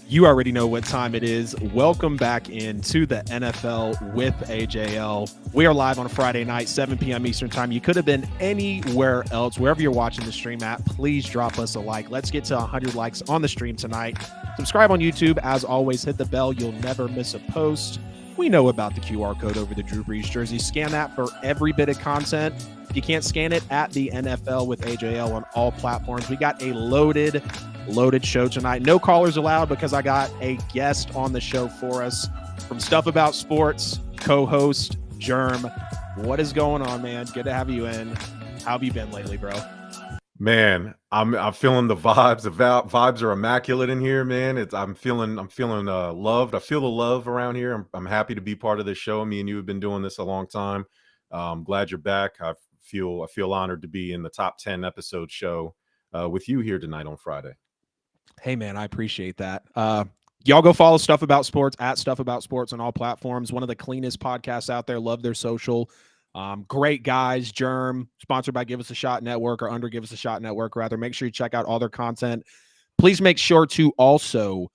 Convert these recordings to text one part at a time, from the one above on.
You already know what time it is. Welcome back into the NFL with AJL. We are live on a Friday night, 7 p.m. Eastern time. You could have been anywhere else. Wherever you're watching the stream at, please drop us a like. Let's get to 100 likes on the stream tonight. Subscribe on YouTube. As always, hit the bell. You'll never miss a post. We know about the QR code over the Drew Brees jersey. Scan that for every bit of content. If you can't scan it, at the NFL with AJL on all platforms. We got a loaded show tonight. No callers allowed because I got a guest on the show for us from Stuff About Sports, co-host Jerm. What is going on, man? Good to have you in. How have you been lately, bro? Man, I'm feeling the vibes. The vibes are immaculate in here, man. I'm feeling loved. I feel the love around here. I'm happy to be part of this show. Me and you have been doing this a long time. I'm glad you're back. I feel honored to be in the top 10 episode show with you here tonight on Friday. Hey, man, I appreciate that. Y'all go follow Stuff About Sports at Stuff About Sports on all platforms. One of the cleanest podcasts out there. Love their social. Great guys. Jerm, sponsored by Give Us a Shot Network, or under Give Us a Shot Network, rather. Make sure you check out all their content. Please make sure to also,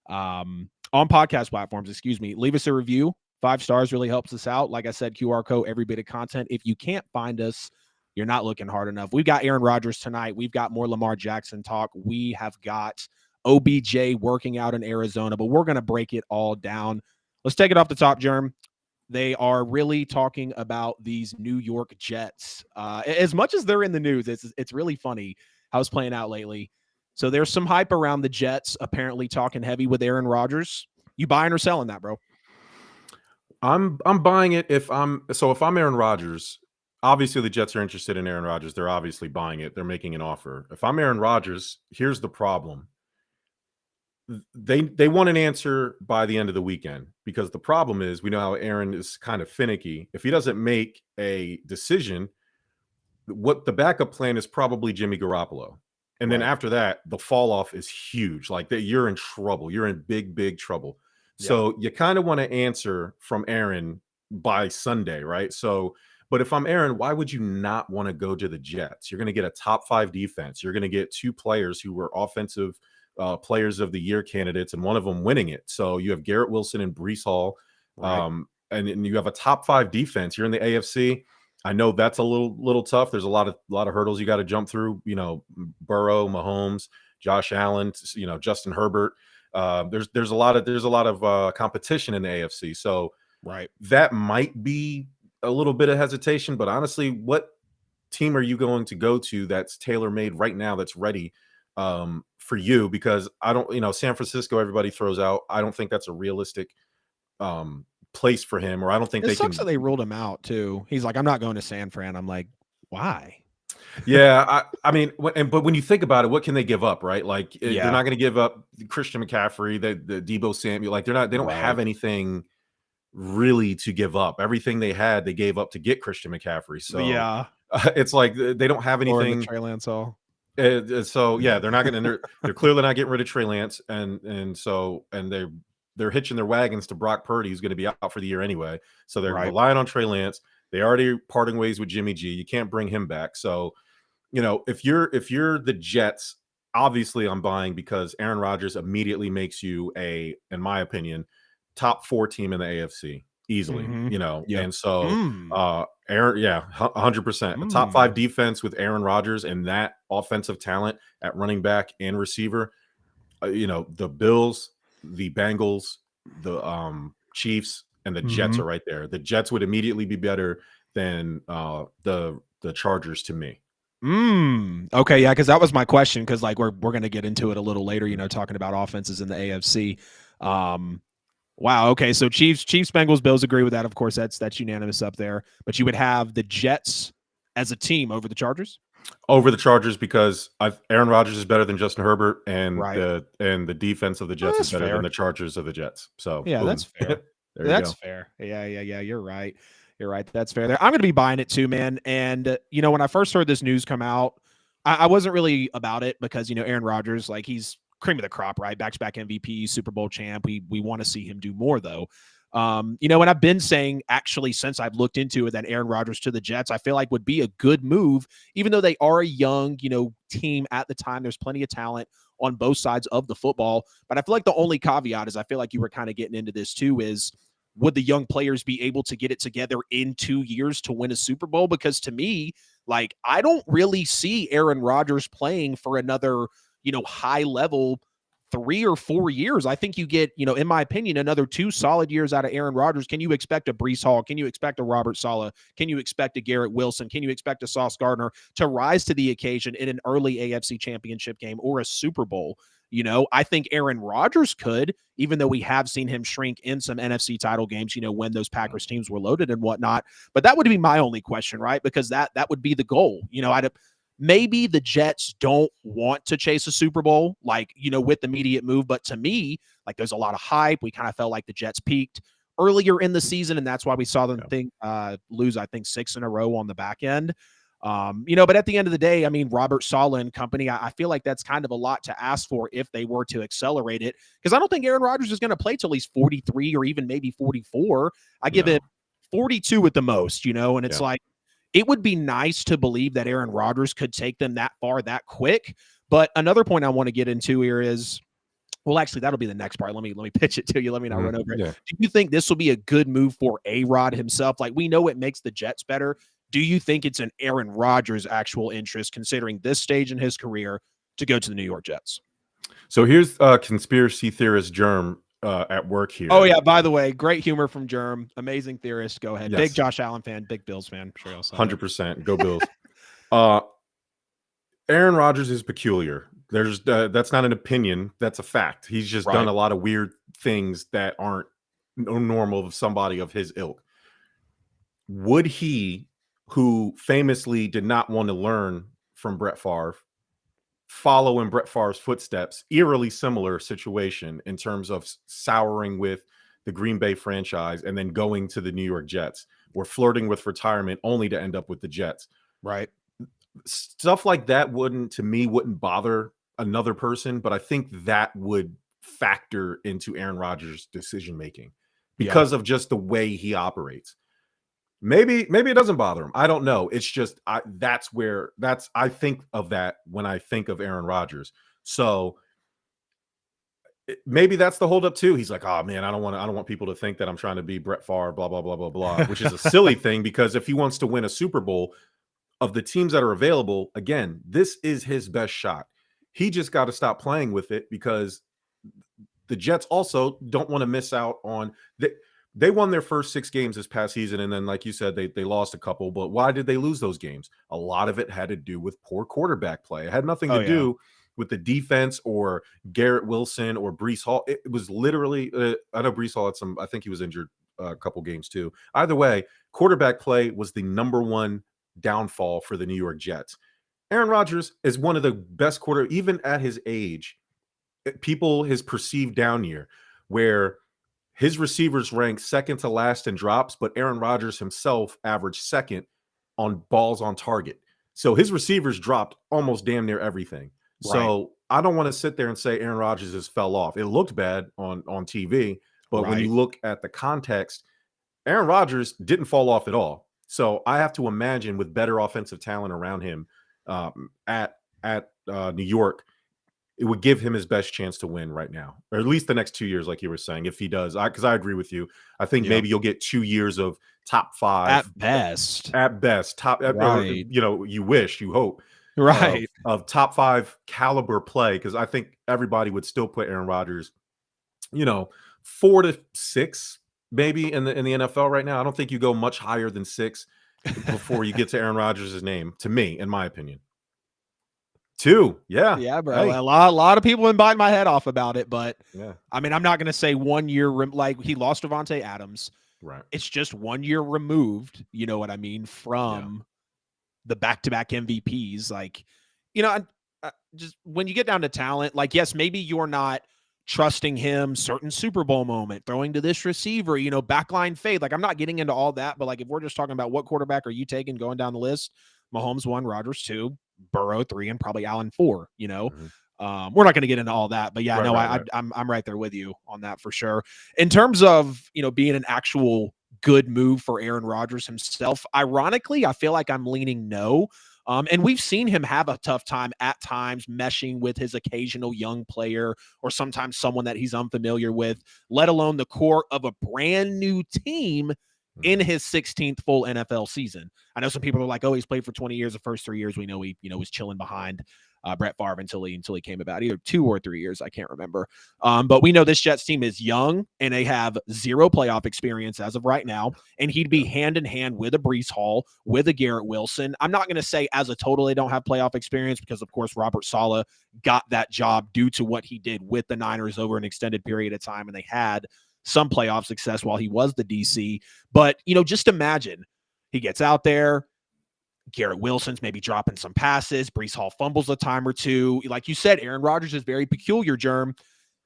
on podcast platforms, leave us a review. 5 stars really helps us out. Like I said, QR code, every bit of content. If you can't find us, you're not looking hard enough. We've got Aaron Rodgers tonight. We've got more Lamar Jackson talk. We have got OBJ working out in Arizona, but we're going to break it all down. Let's take it off the top, Jerm. They are really talking about these New York Jets. As much as they're in the news, it's really funny how it's playing out lately. So there's some hype around the Jets, apparently talking heavy with Aaron Rodgers. You buying or selling that, bro? I'm buying it if I'm Aaron Rodgers. Obviously, the Jets are interested in Aaron Rodgers. They're obviously buying it. They're making an offer. If I'm Aaron Rodgers, here's the problem. They want an answer by the end of the weekend, because the problem is, we know how Aaron is kind of finicky. If he doesn't make a decision, what the backup plan is probably Jimmy Garoppolo. And then after that, the fall off is huge. Like, that, you're in trouble. You're in big trouble. Yeah. So you kind of want to answer from Aaron by Sunday, right? So, but if I'm Aaron, why would you not want to go to the Jets? You're going to get a top 5 defense. You're going to get 2 players who were offensive players of the year candidates, and one of them winning it. So you have Garrett Wilson and Breece Hall, and you have a top 5 defense. You're in the AFC. I know that's a little tough. There's a lot of hurdles you got to jump through. You know, Burrow, Mahomes, Josh Allen, Justin Herbert. There's a lot of competition in the AFC. So that might be a little bit of hesitation. But honestly, what team are you going to go to that's tailor-made right now, that's ready for you? Because I don't, San Francisco, everybody throws out. I don't think that's a realistic place for him, or I don't think it sucks that they ruled him out too. He's like, I'm not going to San Fran. I'm like, why? Yeah, I mean, but when you think about it, what can they give up, right? Like, they're not going to give up Christian McCaffrey, the Deebo Samuel. Like, they don't have anything really to give up. Everything they had, they gave up to get Christian McCaffrey. So it's like they don't have anything. Or Trey Lance Hall. So yeah, they're not going to. They're clearly not getting rid of Trey Lance, and they're hitching their wagons to Brock Purdy, who's going to be out for the year anyway. So they're relying on Trey Lance. They already parting ways with Jimmy G. You can't bring him back. So, if you're the Jets, obviously I'm buying, because Aaron Rodgers immediately makes you in my opinion, top 4 team in the AFC easily. And so Aaron, 100%. A top 5 defense with Aaron Rodgers and that offensive talent at running back and receiver. The Bills, the Bengals, the Chiefs, and the Jets are right there. The Jets would immediately be better than the Chargers to me. Okay, yeah, because that was my question, because like we're going to get into it a little later, talking about offenses in the AFC. Wow, okay, so Chiefs, Bengals, Bills, agree with that. Of course, that's unanimous up there. But you would have the Jets as a team over the Chargers? Over the Chargers, because Aaron Rodgers is better than Justin Herbert, and the defense of the Jets is better than the Chargers of the Jets. So yeah, boom. That's fair. That's fair. Yeah. You're right. That's fair there. I'm going to be buying it too, man. And, when I first heard this news come out, I wasn't really about it, because, Aaron Rodgers, like, he's cream of the crop, right? Back-to-back MVP, Super Bowl champ. We want to see him do more, though. And I've been saying, actually, since I've looked into it, that Aaron Rodgers to the Jets, I feel like would be a good move, even though they are a young, team at the time. There's plenty of talent on both sides of the football. But I feel like the only caveat is I feel like you were kind of getting into this too is would the young players be able to get it together in 2 years to win a Super Bowl? Because to me, like, I don't really see Aaron Rodgers playing for another, high level 3 or 4 years. I think you get, in my opinion, another 2 solid years out of Aaron Rodgers. Can you expect a Breece Hall? Can you expect a Robert Saleh? Can you expect a Garrett Wilson? Can you expect a Sauce Gardner to rise to the occasion in an early AFC championship game or a Super Bowl? I think Aaron Rodgers could, even though we have seen him shrink in some NFC title games, when those Packers teams were loaded and whatnot. But that would be my only question, right? Because that would be the goal. Maybe the Jets don't want to chase a Super Bowl, like, with the immediate move. But to me, like, there's a lot of hype. We kind of felt like the Jets peaked earlier in the season, and that's why we saw them lose, I think, 6 in a row on the back end. But at the end of the day, I mean, Robert Saleh and company, I feel like that's kind of a lot to ask for if they were to accelerate it, because I don't think Aaron Rodgers is going to play till he's 43 or even maybe 44. I give it 42 at the most, and it's like, it would be nice to believe that Aaron Rodgers could take them that far that quick. But another point I want to get into here is, well, actually, that'll be the next part. Let me pitch it to you. Let me not run over it. Yeah. Do you think this will be a good move for A-Rod himself? Like, we know it makes the Jets better. Do you think it's an Aaron Rodgers actual interest, considering this stage in his career, to go to the New York Jets? So here's conspiracy theorist Jerm at work here. Oh, yeah. By the way, great humor from Jerm. Amazing theorist. Go ahead. Yes. Big Josh Allen fan. Big Bills fan. I'm sure you'll say 100%. Go Bills. Aaron Rodgers is peculiar. That's not an opinion. That's a fact. He's just done a lot of weird things that aren't normal of somebody of his ilk. Would he, who famously did not want to learn from Brett Favre, follow in Brett Favre's footsteps? Eerily similar situation in terms of souring with the Green Bay franchise and then going to the New York Jets. We're flirting with retirement only to end up with the Jets. Right. Stuff like that wouldn't bother another person, but I think that would factor into Aaron Rodgers' decision making because of just the way he operates. Maybe it doesn't bother him. I don't know. It's just I think of that when I think of Aaron Rodgers. So maybe that's the holdup too. He's like, oh man, I don't want people to think that I'm trying to be Brett Favre, blah blah blah blah blah, which is a silly thing because if he wants to win a Super Bowl, of the teams that are available, again, this is his best shot. He just got to stop playing with it because the Jets also don't want to miss out on they won their first 6 games this past season, and then, like you said, they lost a couple. But why did they lose those games? A lot of it had to do with poor quarterback play. It had nothing to do with the defense or Garrett Wilson or Breece Hall. It was literally, I know Breece Hall had I think he was injured a couple games too. Either way, quarterback play was the number one downfall for the New York Jets. Aaron Rodgers is one of the best even at his age, his perceived down year, where his receivers rank second to last in drops, but Aaron Rodgers himself averaged second on balls on target. So his receivers dropped almost damn near everything. Right. So I don't want to sit there and say Aaron Rodgers just fell off. It looked bad on TV, but when you look at the context, Aaron Rodgers didn't fall off at all. So I have to imagine with better offensive talent around him at New York, it would give him his best chance to win right now, or at least the next 2 years, like you were saying, if he does. Because I agree with you. I think maybe you'll get 2 years of top 5 at best. Top, right. You wish, you hope, right, of top 5 caliber play. Because I think everybody would still put Aaron Rodgers, 4 to 6. Maybe in the NFL right now. I don't think you go much higher than 6 before you get to Aaron Rodgers' name, to me, in my opinion. 2, yeah, bro. Hey. A lot of people have been biting my head off about it, but I mean, I'm not going to say 1 year like he lost Devontae Adams. Right. It's just 1 year removed. You know what I mean, from the back-to-back MVPs. Like, just when you get down to talent, like, yes, maybe you're not trusting him, certain Super Bowl moment, throwing to this receiver, backline fade. Like, I'm not getting into all that, but like, if we're just talking about what quarterback are you taking going down the list, Mahomes 1, Rodgers 2, Burrow 3, and probably Allen 4, Mm-hmm. We're not going to get into all that, but yeah, I'm right there with you on that for sure. In terms of, being an actual good move for Aaron Rodgers himself, ironically, I feel like I'm leaning no. And we've seen him have a tough time at times meshing with his occasional young player or sometimes someone that he's unfamiliar with, let alone the core of a brand new team in his 16th full NFL season. I know some people are like, oh, he's played for 20 years. The first 3 years we know he, was chilling behind Brett Favre until he came about, either 2 or 3 years. I can't remember. But we know this Jets team is young and they have zero playoff experience as of right now. And he'd be hand in hand with a Breece Hall, with a Garrett Wilson. I'm not going to say as a total they don't have playoff experience because, of course, Robert Saleh got that job due to what he did with the Niners over an extended period of time. And they had some playoff success while he was the DC. But, just imagine he gets out there. Garrett Wilson's maybe dropping some passes. Breece Hall fumbles a time or two. Like you said, Aaron Rodgers is very peculiar, Jerm.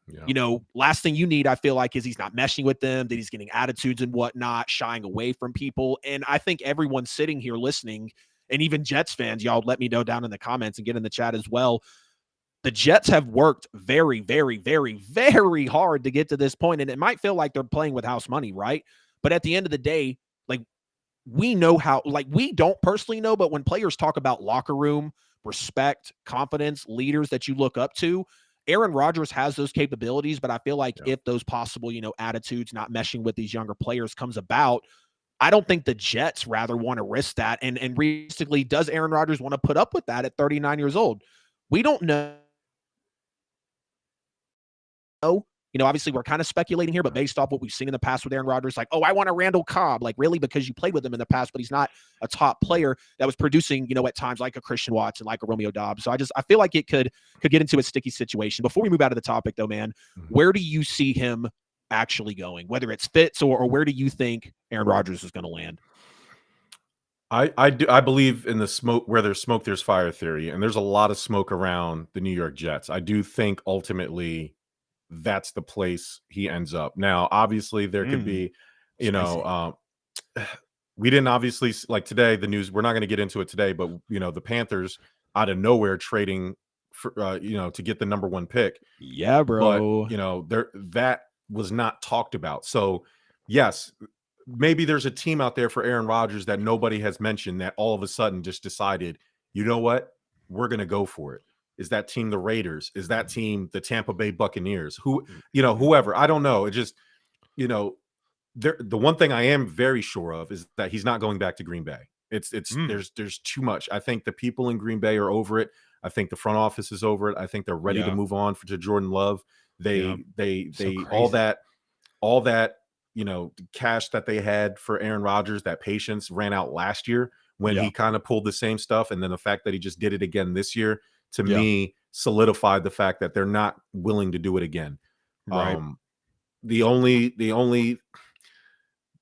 Yeah. Last thing you need, I feel like, is he's not meshing with them, that he's getting attitudes and whatnot, shying away from people. And I think everyone sitting here listening, and even Jets fans, y'all let me know down in the comments and get in the chat as well. The Jets have worked very, very, very, very hard to get to this point. And it might feel like they're playing with house money, right? But at the end of the day, like, we know how, like, we don't personally know, but when players talk about locker room, respect, confidence, leaders that you look up to, Aaron Rodgers has those capabilities. But I feel like if those possible, attitudes, not meshing with these younger players comes about, I don't think the Jets rather want to risk that. And realistically, does Aaron Rodgers want to put up with that at 39 years old? We don't know. Obviously we're kind of speculating here, but based off what we've seen in the past with Aaron Rodgers, like, oh, I want a Randall Cobb, like, really, because you played with him in the past, but he's not a top player that was producing, at times like a Christian Watson, like a Romeo Doubs. So I feel like it could get into a sticky situation. Before we move out of the topic though, man, where do you see him actually going, whether it's fits or where do you think Aaron Rodgers is going to land? I believe in the smoke, where there's smoke, there's fire theory. And there's a lot of smoke around the New York Jets. I do think ultimately that's the place he ends up. Now, obviously there could be, we didn't obviously, like today, the news, we're not going to get into it today, but the Panthers out of nowhere trading for, to get the number 1 pick. Yeah, bro. But, that was not talked about. So yes, maybe there's a team out there for Aaron Rodgers that nobody has mentioned that all of a sudden just decided, you know what, we're going to go for it. Is that team the Raiders? Is that team the Tampa Bay Buccaneers? Whoever. I don't know. It just, the one thing I am very sure of is that he's not going back to Green Bay. There's too much. I think the people in Green Bay are over it. I think the front office is over it. I think they're ready to move on to Jordan Love. They all that cash that they had for Aaron Rodgers, that patience ran out last year when he kind of pulled the same stuff, and then the fact that he just did it again this year, to me, solidified the fact that they're not willing to do it again. Right. The only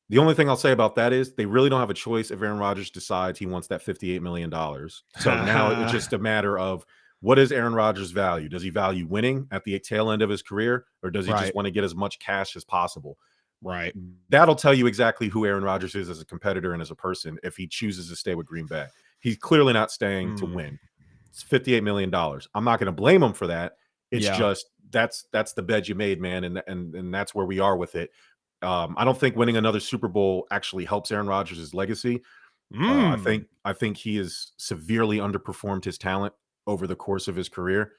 thing I'll say about that is they really don't have a choice if Aaron Rodgers decides he wants that $58 million. So now it's just a matter of, what is Aaron Rodgers' value? Does he value winning at the tail end of his career, or does he just want to get as much cash as possible? Right. That'll tell you exactly who Aaron Rodgers is as a competitor and as a person if he chooses to stay with Green Bay. He's clearly not staying to win. It's $58 million. I'm not going to blame him for that. It's just that's the bed you made, man, and that's where we are with it. I don't think winning another Super Bowl actually helps Aaron Rodgers' legacy. I think he has severely underperformed his talent over the course of his career.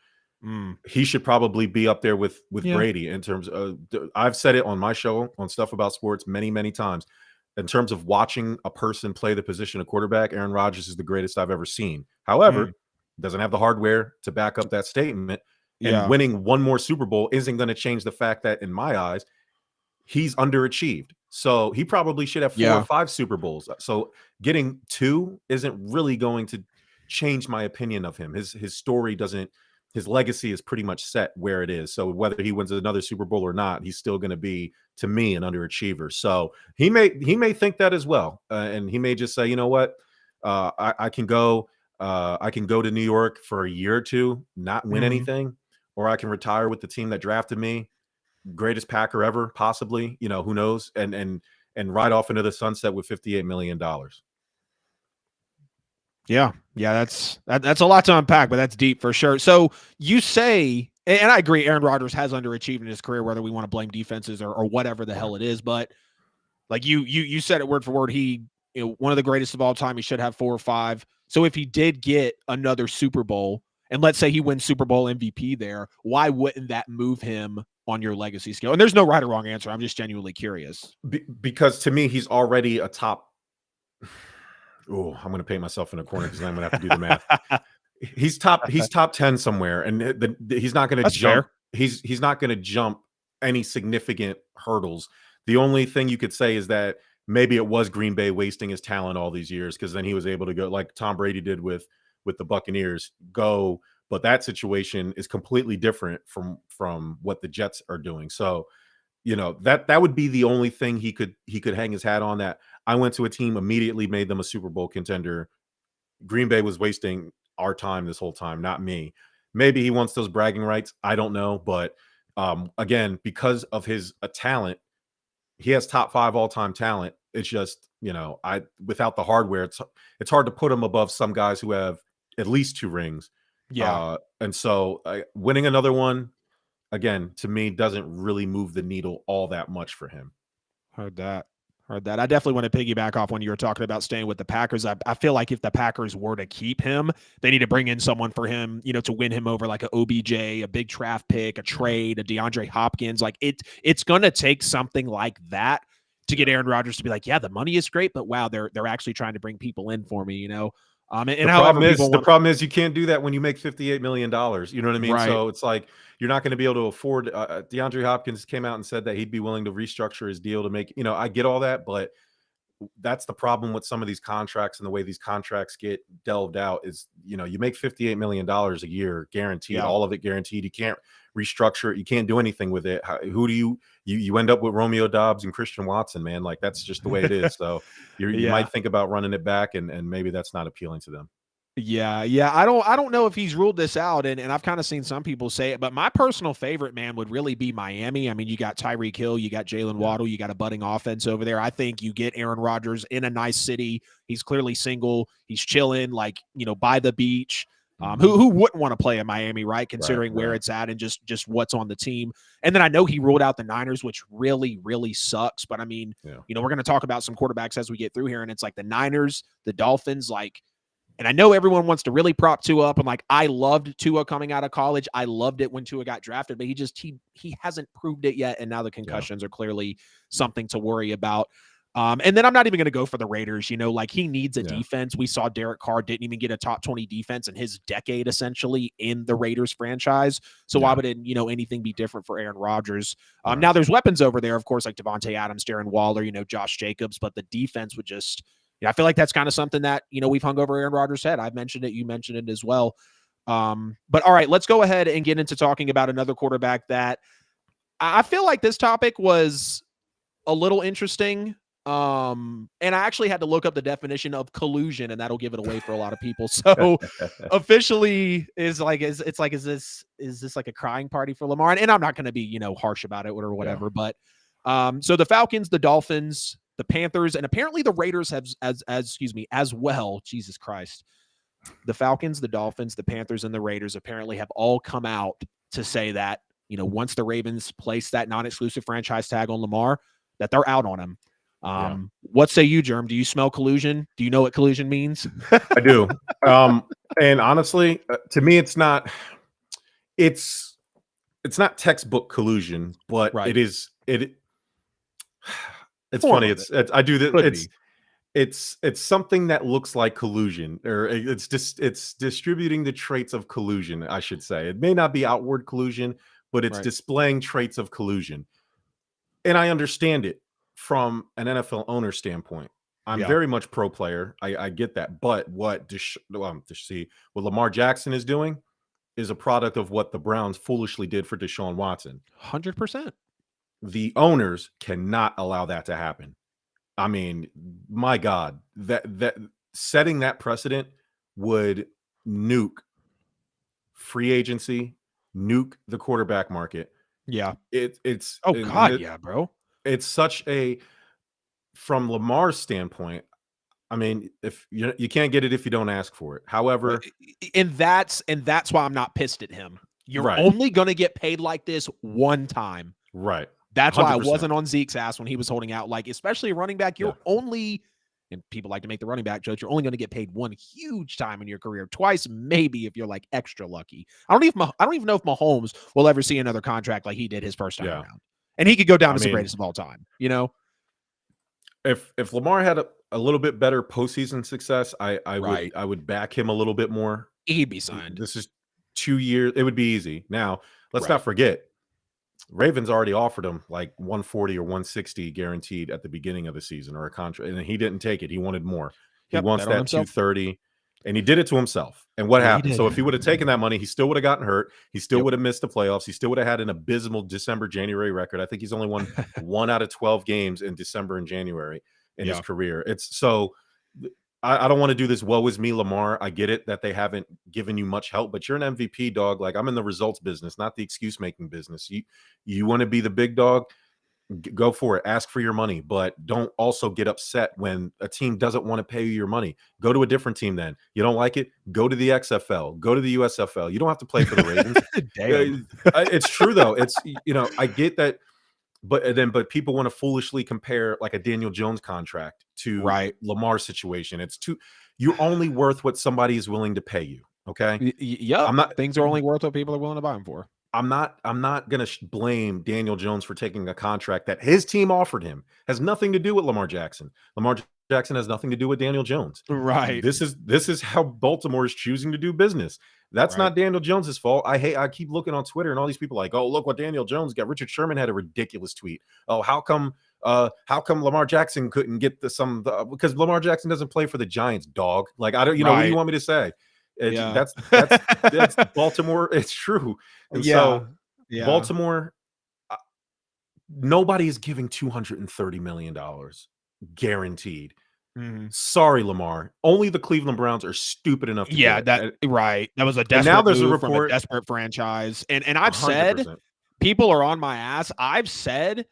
He should probably be up there with Brady in terms of, I've said it on my show on Stuff About Sports many, many times. In terms of watching a person play the position of quarterback, Aaron Rodgers is the greatest I've ever seen. However, doesn't have the hardware to back up that statement. And winning one more Super Bowl isn't going to change the fact that, in my eyes, he's underachieved. So he probably should have 4 or 5 Super Bowls. So getting 2 isn't really going to change my opinion of him. His story doesn't, his legacy is pretty much set where it is. So whether he wins another Super Bowl or not, he's still going to be, to me, an underachiever. So he may think that as well. And he may just say, you know what, I can go to New York for a year or 2, not win anything, or I can retire with the team that drafted me, greatest Packer ever, possibly, who knows, and ride off into the sunset with $58 million. Yeah, that's a lot to unpack, but that's deep for sure. So you say, and I agree, Aaron Rodgers has underachieved in his career, whether we want to blame defenses or whatever the hell it is. But like you said it word for word, he one of the greatest of all time. He should have 4 or 5. So if he did get another Super Bowl, and let's say he wins Super Bowl MVP there, why wouldn't that move him on your legacy scale? And there's no right or wrong answer. I'm just genuinely curious. Because to me, he's already a top. Oh, I'm going to paint myself in a corner because I'm going to have to do the math. He's top 10 somewhere, and he's not going to jump. Fair. He's not going to jump any significant hurdles. The only thing you could say is that maybe it was Green Bay wasting his talent all these years, because then he was able to go like Tom Brady did with the Buccaneers, go. But that situation is completely different from what the Jets are doing. So, that would be the only thing he could hang his hat on. That I went to a team, immediately made them a Super Bowl contender. Green Bay was wasting our time this whole time, not me. Maybe he wants those bragging rights. I don't know. But again, because of his talent, he has top 5 all-time talent. It's just, without the hardware, it's hard to put him above some guys who have at least 2 rings. Yeah. And so winning another one, again, to me, doesn't really move the needle all that much for him. Heard that. I definitely want to piggyback off when you were talking about staying with the Packers. I feel like if the Packers were to keep him, they need to bring in someone for him, to win him over, like a OBJ, a big draft pick, a trade, a DeAndre Hopkins. Like it's going to take something like that to get Aaron Rodgers to be like, yeah, the money is great, but wow, they're actually trying to bring people in for me, The problem is you can't do that when you make $58 million. You know what I mean? Right. So it's like you're not going to be able to afford. DeAndre Hopkins came out and said that he'd be willing to restructure his deal to make. I get all that, but that's the problem with some of these contracts and the way these contracts get delved out is, you make $58 million a year guaranteed, all of it guaranteed. You can't restructure it. You can't do anything with it. Who do you end up with Romeo Dobbs and Christian Watson, man? Like, that's just the way it is. So you might think about running it back, and maybe that's not appealing to them. Yeah. I don't know if he's ruled this out, and I've kind of seen some people say it, but my personal favorite, man, would really be Miami. I mean, you got Tyreek Hill, you got Jalen Waddle, you got a budding offense over there. I think you get Aaron Rodgers in a nice city. He's clearly single. He's chilling, like, by the beach. Who wouldn't want to play in Miami, right? Considering where it's at and just what's on the team. And then I know he ruled out the Niners, which really, really sucks. But I mean, we're going to talk about some quarterbacks as we get through here. And it's like the Niners, the Dolphins, like, and I know everyone wants to really prop Tua up. And like, I loved Tua coming out of college. I loved it when Tua got drafted, but he hasn't proved it yet. And now the concussions are clearly something to worry about. And then I'm not even going to go for the Raiders. Like, he needs a defense. We saw Derek Carr didn't even get a top 20 defense in his decade, essentially, in the Raiders franchise. So why would it, anything be different for Aaron Rodgers? Now there's weapons over there, of course, like Devontae Adams, Darren Waller, Josh Jacobs, but the defense would just, I feel like that's kind of something that, we've hung over Aaron Rodgers' head. I've mentioned it. You mentioned it as well. But all right, let's go ahead and get into talking about another quarterback that I feel like this topic was a little interesting. And I actually had to look up the definition of collusion, and that'll give it away for a lot of people. So officially is this like a crying party for Lamar? And I'm not going to be, harsh about it or whatever, but so the Falcons, the Dolphins, the Panthers, and apparently the Raiders have as well. Jesus Christ. The Falcons, the Dolphins, the Panthers, and the Raiders apparently have all come out to say that, once the Ravens place that non-exclusive franchise tag on Lamar, that they're out on him. What say you, Jerm? Do you smell collusion? Do you know what collusion means? I do. And honestly, to me, it's not textbook collusion, but it's funny. It's something that looks like collusion, or it's distributing the traits of collusion, I should say. It may not be outward collusion, but it's displaying traits of collusion. And I understand it from an NFL owner standpoint. I'm very much pro player. I get that. But what Lamar Jackson is doing is a product of what the Browns foolishly did for Deshaun Watson. 100%. The owners cannot allow that to happen. I mean, my God, that setting that precedent would nuke free agency, nuke the quarterback market. Yeah. It's bro. It's such from Lamar's standpoint, I mean, if you can't get it if you don't ask for it. However, and that's why I'm not pissed at him. You're only going to get paid like this one time. Right. That's 100%. Why I wasn't on Zeke's ass when he was holding out. Like, especially a running back, you're only and people like to make the running back jokes, you're only going to get paid one huge time in your career, twice maybe if you're like extra lucky. I don't even know if Mahomes will ever see another contract like he did his first time Yeah. around, and he could go down I as the mean, greatest of all time. You know, if Lamar had a little bit better postseason success, right? I would back him a little bit more. He'd be signed, This is 2 years. It would be easy. Now, let's right? not forget, Ravens already offered him like 140 or 160 guaranteed at the beginning of the season, or a contract, and he didn't take it. He wanted more. He Yep, wants bet on that himself. 230, and he did it to himself. And what Yeah, he happened? did. So if he would have taken that money, he still would have gotten hurt. He still Yep. would have missed the playoffs. He still would have had an abysmal December, January record. I think he's only won 1 out of 12 games in December and January in his Yeah. career. It's so I don't want to do this woe is me, Lamar. I get it that they haven't given you much help, but you're an MVP, dog. Like, I'm in the results business, not the excuse making business. You want to be the big dog, go for it. Ask for your money, but don't also get upset when a team doesn't want to pay you your money. Go to a different team then. You don't like it? Go to the XFL, go to the USFL. You don't have to play for the Ravens. Damn. It's true though. It's, I get that. But people want to foolishly compare like a Daniel Jones contract to Right. Lamar's situation. You're only worth what somebody is willing to pay you. Okay. Yep. Things are only worth what people are willing to buy them for. I'm not going to blame Daniel Jones for taking a contract that his team offered him. Has nothing to do with Lamar Jackson. Lamar Jackson has nothing to do with Daniel Jones. Right. This is how Baltimore is choosing to do business. That's Right. not Daniel Jones's fault. I keep looking on Twitter and all these people like, oh, look what Daniel Jones got. Richard Sherman had a ridiculous tweet. Oh, how come Lamar Jackson couldn't get because Lamar Jackson doesn't play for the Giants, dog. Like, I don't, what do you want me to say? Yeah. That's Baltimore. It's true. And so Baltimore, nobody is giving $230 million guaranteed. Mm-hmm. Sorry, Lamar. Only the Cleveland Browns are stupid enough to do it. That was a desperate now there's a move from a report, desperate franchise. And I've 100%. said people are on my ass. I've said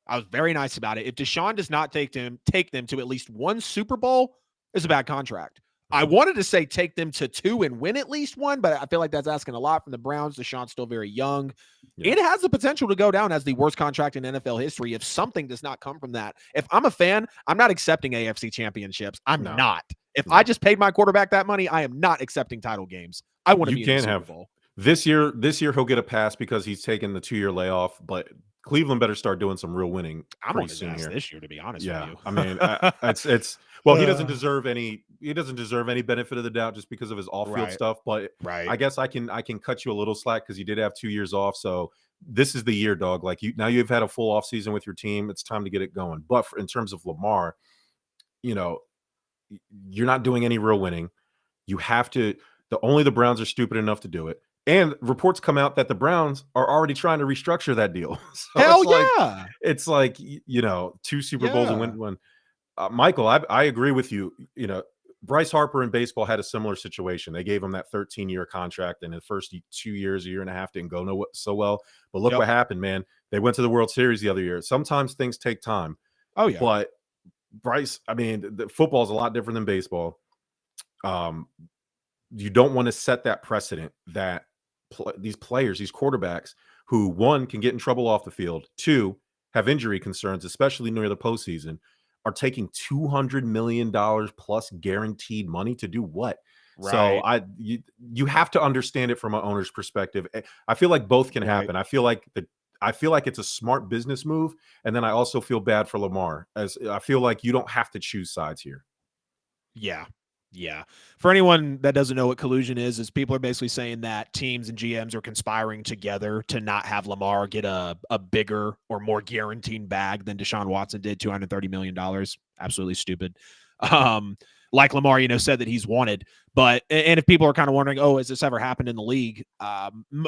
I was very nice about it. If Deshaun does not take them to at least one Super Bowl, it's a bad contract. I wanted to say take them to 2 and win at least one, but I feel like that's asking a lot from the Browns. Deshaun's still very young. Yeah. It has the potential to go down as the worst contract in NFL history if something does not come from that. If I'm a fan, I'm not accepting AFC championships. I'm not. If I just paid my quarterback that money, I am not accepting title games. I want to be in the Super Bowl. This year he'll get a pass because he's taken the 2-year layoff, but Cleveland better start doing some real winning. I'm on his ass this year, to be honest with you. I mean, it's well, he doesn't deserve any benefit of the doubt just because of his off-field stuff. But I guess I can cut you a little slack because you did have 2 years off. So this is the year, dog. Like, you've had a full off season with your team. It's time to get it going. But in terms of Lamar, you're not doing any real winning. You have to. Only the Browns are stupid enough to do it. And reports come out that the Browns are already trying to restructure that deal. So Hell it's like 2 Super Bowls and win one. Michael, I agree with you. Bryce Harper in baseball had a similar situation. They gave him that 13-year contract, and in the first 2 years, a year and a half, didn't go so well. But look what happened, man. They went to the World Series the other year. Sometimes things take time. Oh yeah. But Bryce, I mean, football is a lot different than baseball. You don't want to set that precedent that these players, these quarterbacks, who, one, can get in trouble off the field, two, have injury concerns, especially near the postseason, are taking $200 million plus guaranteed money to do what? Right. So you have to understand it from an owner's perspective. I feel like both can happen. I feel like it's a smart business move, and then I also feel bad for Lamar, as I feel like you don't have to choose sides here. Yeah. For anyone that doesn't know what collusion is people are basically saying that teams and GMs are conspiring together to not have Lamar get a bigger or more guaranteed bag than Deshaun Watson did, $230 million. Absolutely stupid. Like Lamar, said that he's wanted. And if people are kind of wondering, has this ever happened in the league?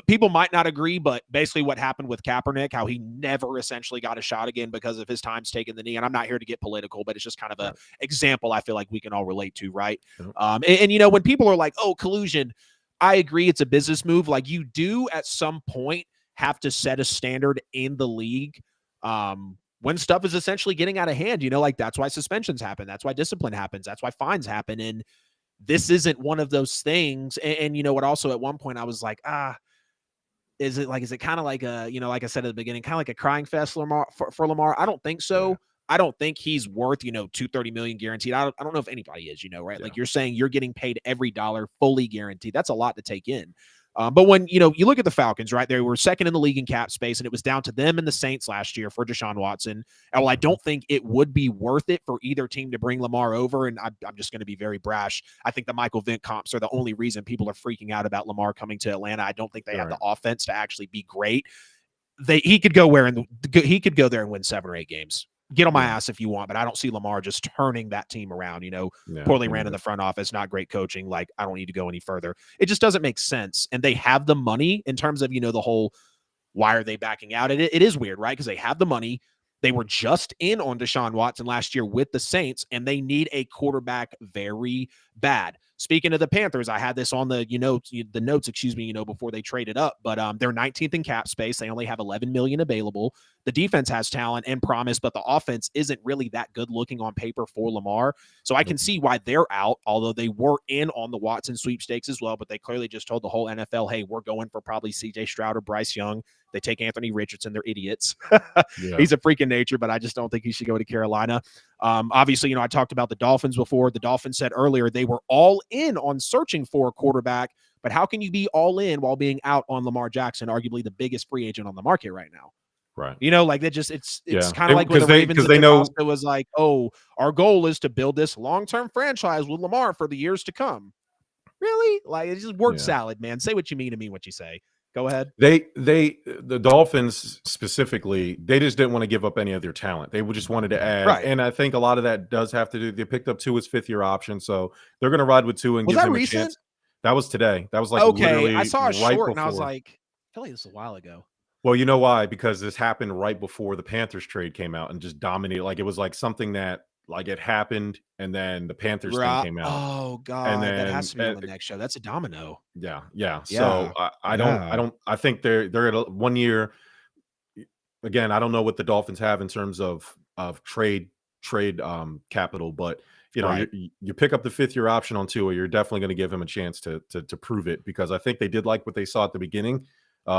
People might not agree, but basically what happened with Kaepernick, how he never essentially got a shot again because of his times taking the knee. And I'm not here to get political, but it's just kind of an example I feel like we can all relate to, right? When people are like, collusion, I agree it's a business move. Like, you do at some point have to set a standard in the league. When stuff is essentially getting out of hand, that's why suspensions happen. That's why discipline happens. That's why fines happen. And this isn't one of those things. And you know what? Also, at one point I was like, is it kind of like like I said at the beginning, kind of like a crying fest for Lamar? I don't think so. I don't think he's worth, $230 million guaranteed. I don't know if anybody is, right? Yeah. Like you're saying you're getting paid every dollar fully guaranteed. That's a lot to take in. But when, you look at the Falcons, right, they were second in the league in cap space, and it was down to them and the Saints last year for Deshaun Watson. And while I don't think it would be worth it for either team to bring Lamar over, and I'm just going to be very brash, I think the Michael Vick comps are the only reason people are freaking out about Lamar coming to Atlanta. I don't think they have the offense to actually be great. He could go there and win 7 or 8 games. Get on my ass if you want, but I don't see Lamar just turning that team around, poorly ran in the front office, not great coaching. Like, I don't need to go any further. It just doesn't make sense. And they have the money in terms of, the whole, why are they backing out? It is weird, right? Because they have the money. They were just in on Deshaun Watson last year with the Saints, and they need a quarterback very bad. Speaking of the Panthers, I had this on the notes, before they traded up, but they're 19th in cap space. They only have 11 million available. The defense has talent and promise, but the offense isn't really that good looking on paper for Lamar. So I can see why they're out, although they were in on the Watson sweepstakes as well, but they clearly just told the whole NFL, hey, we're going for probably CJ Stroud or Bryce Young. They take Anthony Richardson. They're idiots. He's a freak in nature, but I just don't think he should go to Carolina. Obviously, I talked about the Dolphins before. The Dolphins said earlier they were all in on searching for a quarterback, but how can you be all in while being out on Lamar Jackson, arguably the biggest free agent on the market right now? Right. Like that just it's kind of like when the Ravens it was like, oh, our goal is to build this long-term franchise with Lamar for the years to come. Really? Like, it's just word salad, man. Say what you mean to mean what you say. Go ahead. The Dolphins specifically, they just didn't want to give up any of their talent. They just wanted to add, and I think a lot of that does have to do. They picked up Tua's 5th-year option, so they're going to ride with Tua and give him a chance. That was today. That was like literally I saw a short before. And I was like, I feel like this was a while ago. Well, you know why? Because this happened right before the Panthers trade came out and just dominated. Like, it was like something that it happened, and then the Panthers thing came out. Oh God, and then, that has to be on the next show. That's a domino. Yeah. So I think they're at 1 year. Again, I don't know what the Dolphins have in terms of trade capital, but you pick up the 5th-year option on Tua, you're definitely going to give him a chance to prove it, because I think they did like what they saw at the beginning.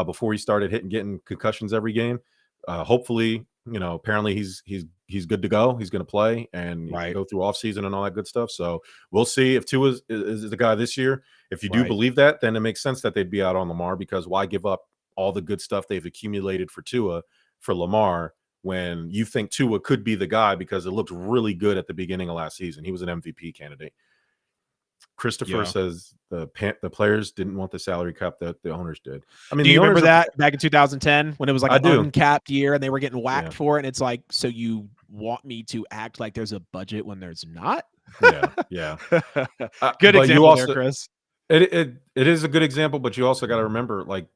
Before he started getting concussions every game. Hopefully, apparently he's good to go. He's going to play and go through offseason and all that good stuff. So we'll see if Tua is the guy this year. If you do believe that, then it makes sense that they'd be out on Lamar, because why give up all the good stuff they've accumulated for Tua for Lamar when you think Tua could be the guy, because it looked really good at the beginning of last season. He was an MVP candidate. Christopher says the players didn't want the salary cap that the owners did. I mean, do you remember that back in 2010 when it was like an uncapped year and they were getting whacked for it? And it's like, so you want me to act like there's a budget when there's not? Yeah. Good example there, Chris. It is a good example, but you also got to remember, like,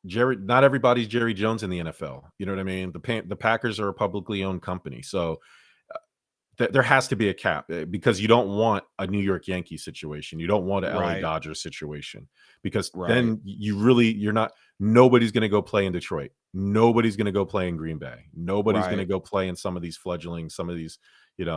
not everybody's Jerry Jones in the NFL. You know what I mean? The Packers are a publicly owned company, so there has to be a cap, because you don't want a New York Yankees situation. You don't want an LA Dodgers situation, because then nobody's going to go play in Detroit. Nobody's going to go play in Green Bay. Nobody's going to go play in some of these some of these, in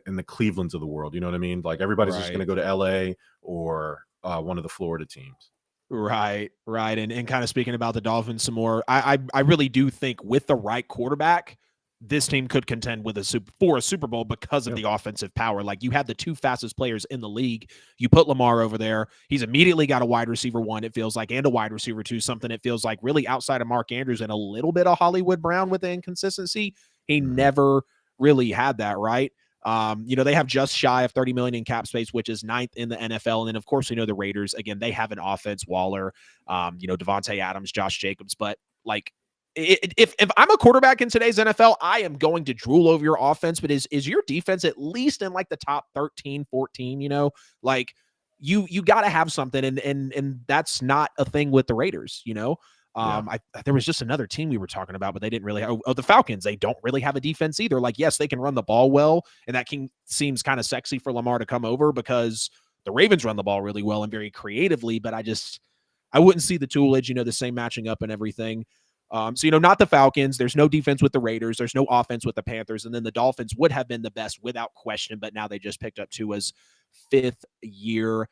the Clevelands of the world. You know what I mean? Like, everybody's just going to go to LA or one of the Florida teams. Right. And kind of speaking about the Dolphins some more, I really do think with the right quarterback, this team could contend with for a Super Bowl because of the offensive power. Like, you have the 2 fastest players in the league. You put Lamar over there. He's immediately got a wide receiver 1, it feels like, and a wide receiver 2, something it feels like really outside of Mark Andrews and a little bit of Hollywood Brown with the inconsistency. He never really had that, right? They have just shy of 30 million in cap space, which is 9th in the NFL. And then, of course, the Raiders, again, they have an offense, Waller, Devontae Adams, Josh Jacobs, but like, if I'm a quarterback in today's NFL, I am going to drool over your offense, but is your defense at least in like the top 13, 14, like you got to have something. And that's not a thing with the Raiders, there was just another team we were talking about, but they didn't really the Falcons. They don't really have a defense either. Like, yes, they can run the ball well, and that seems kind of sexy for Lamar to come over, because the Ravens run the ball really well and very creatively, but I wouldn't see the toolage, the same matching up and everything. So, not the Falcons. There's no defense with the Raiders. There's no offense with the Panthers. And then the Dolphins would have been the best without question, but now they just picked up Tua's 5th year.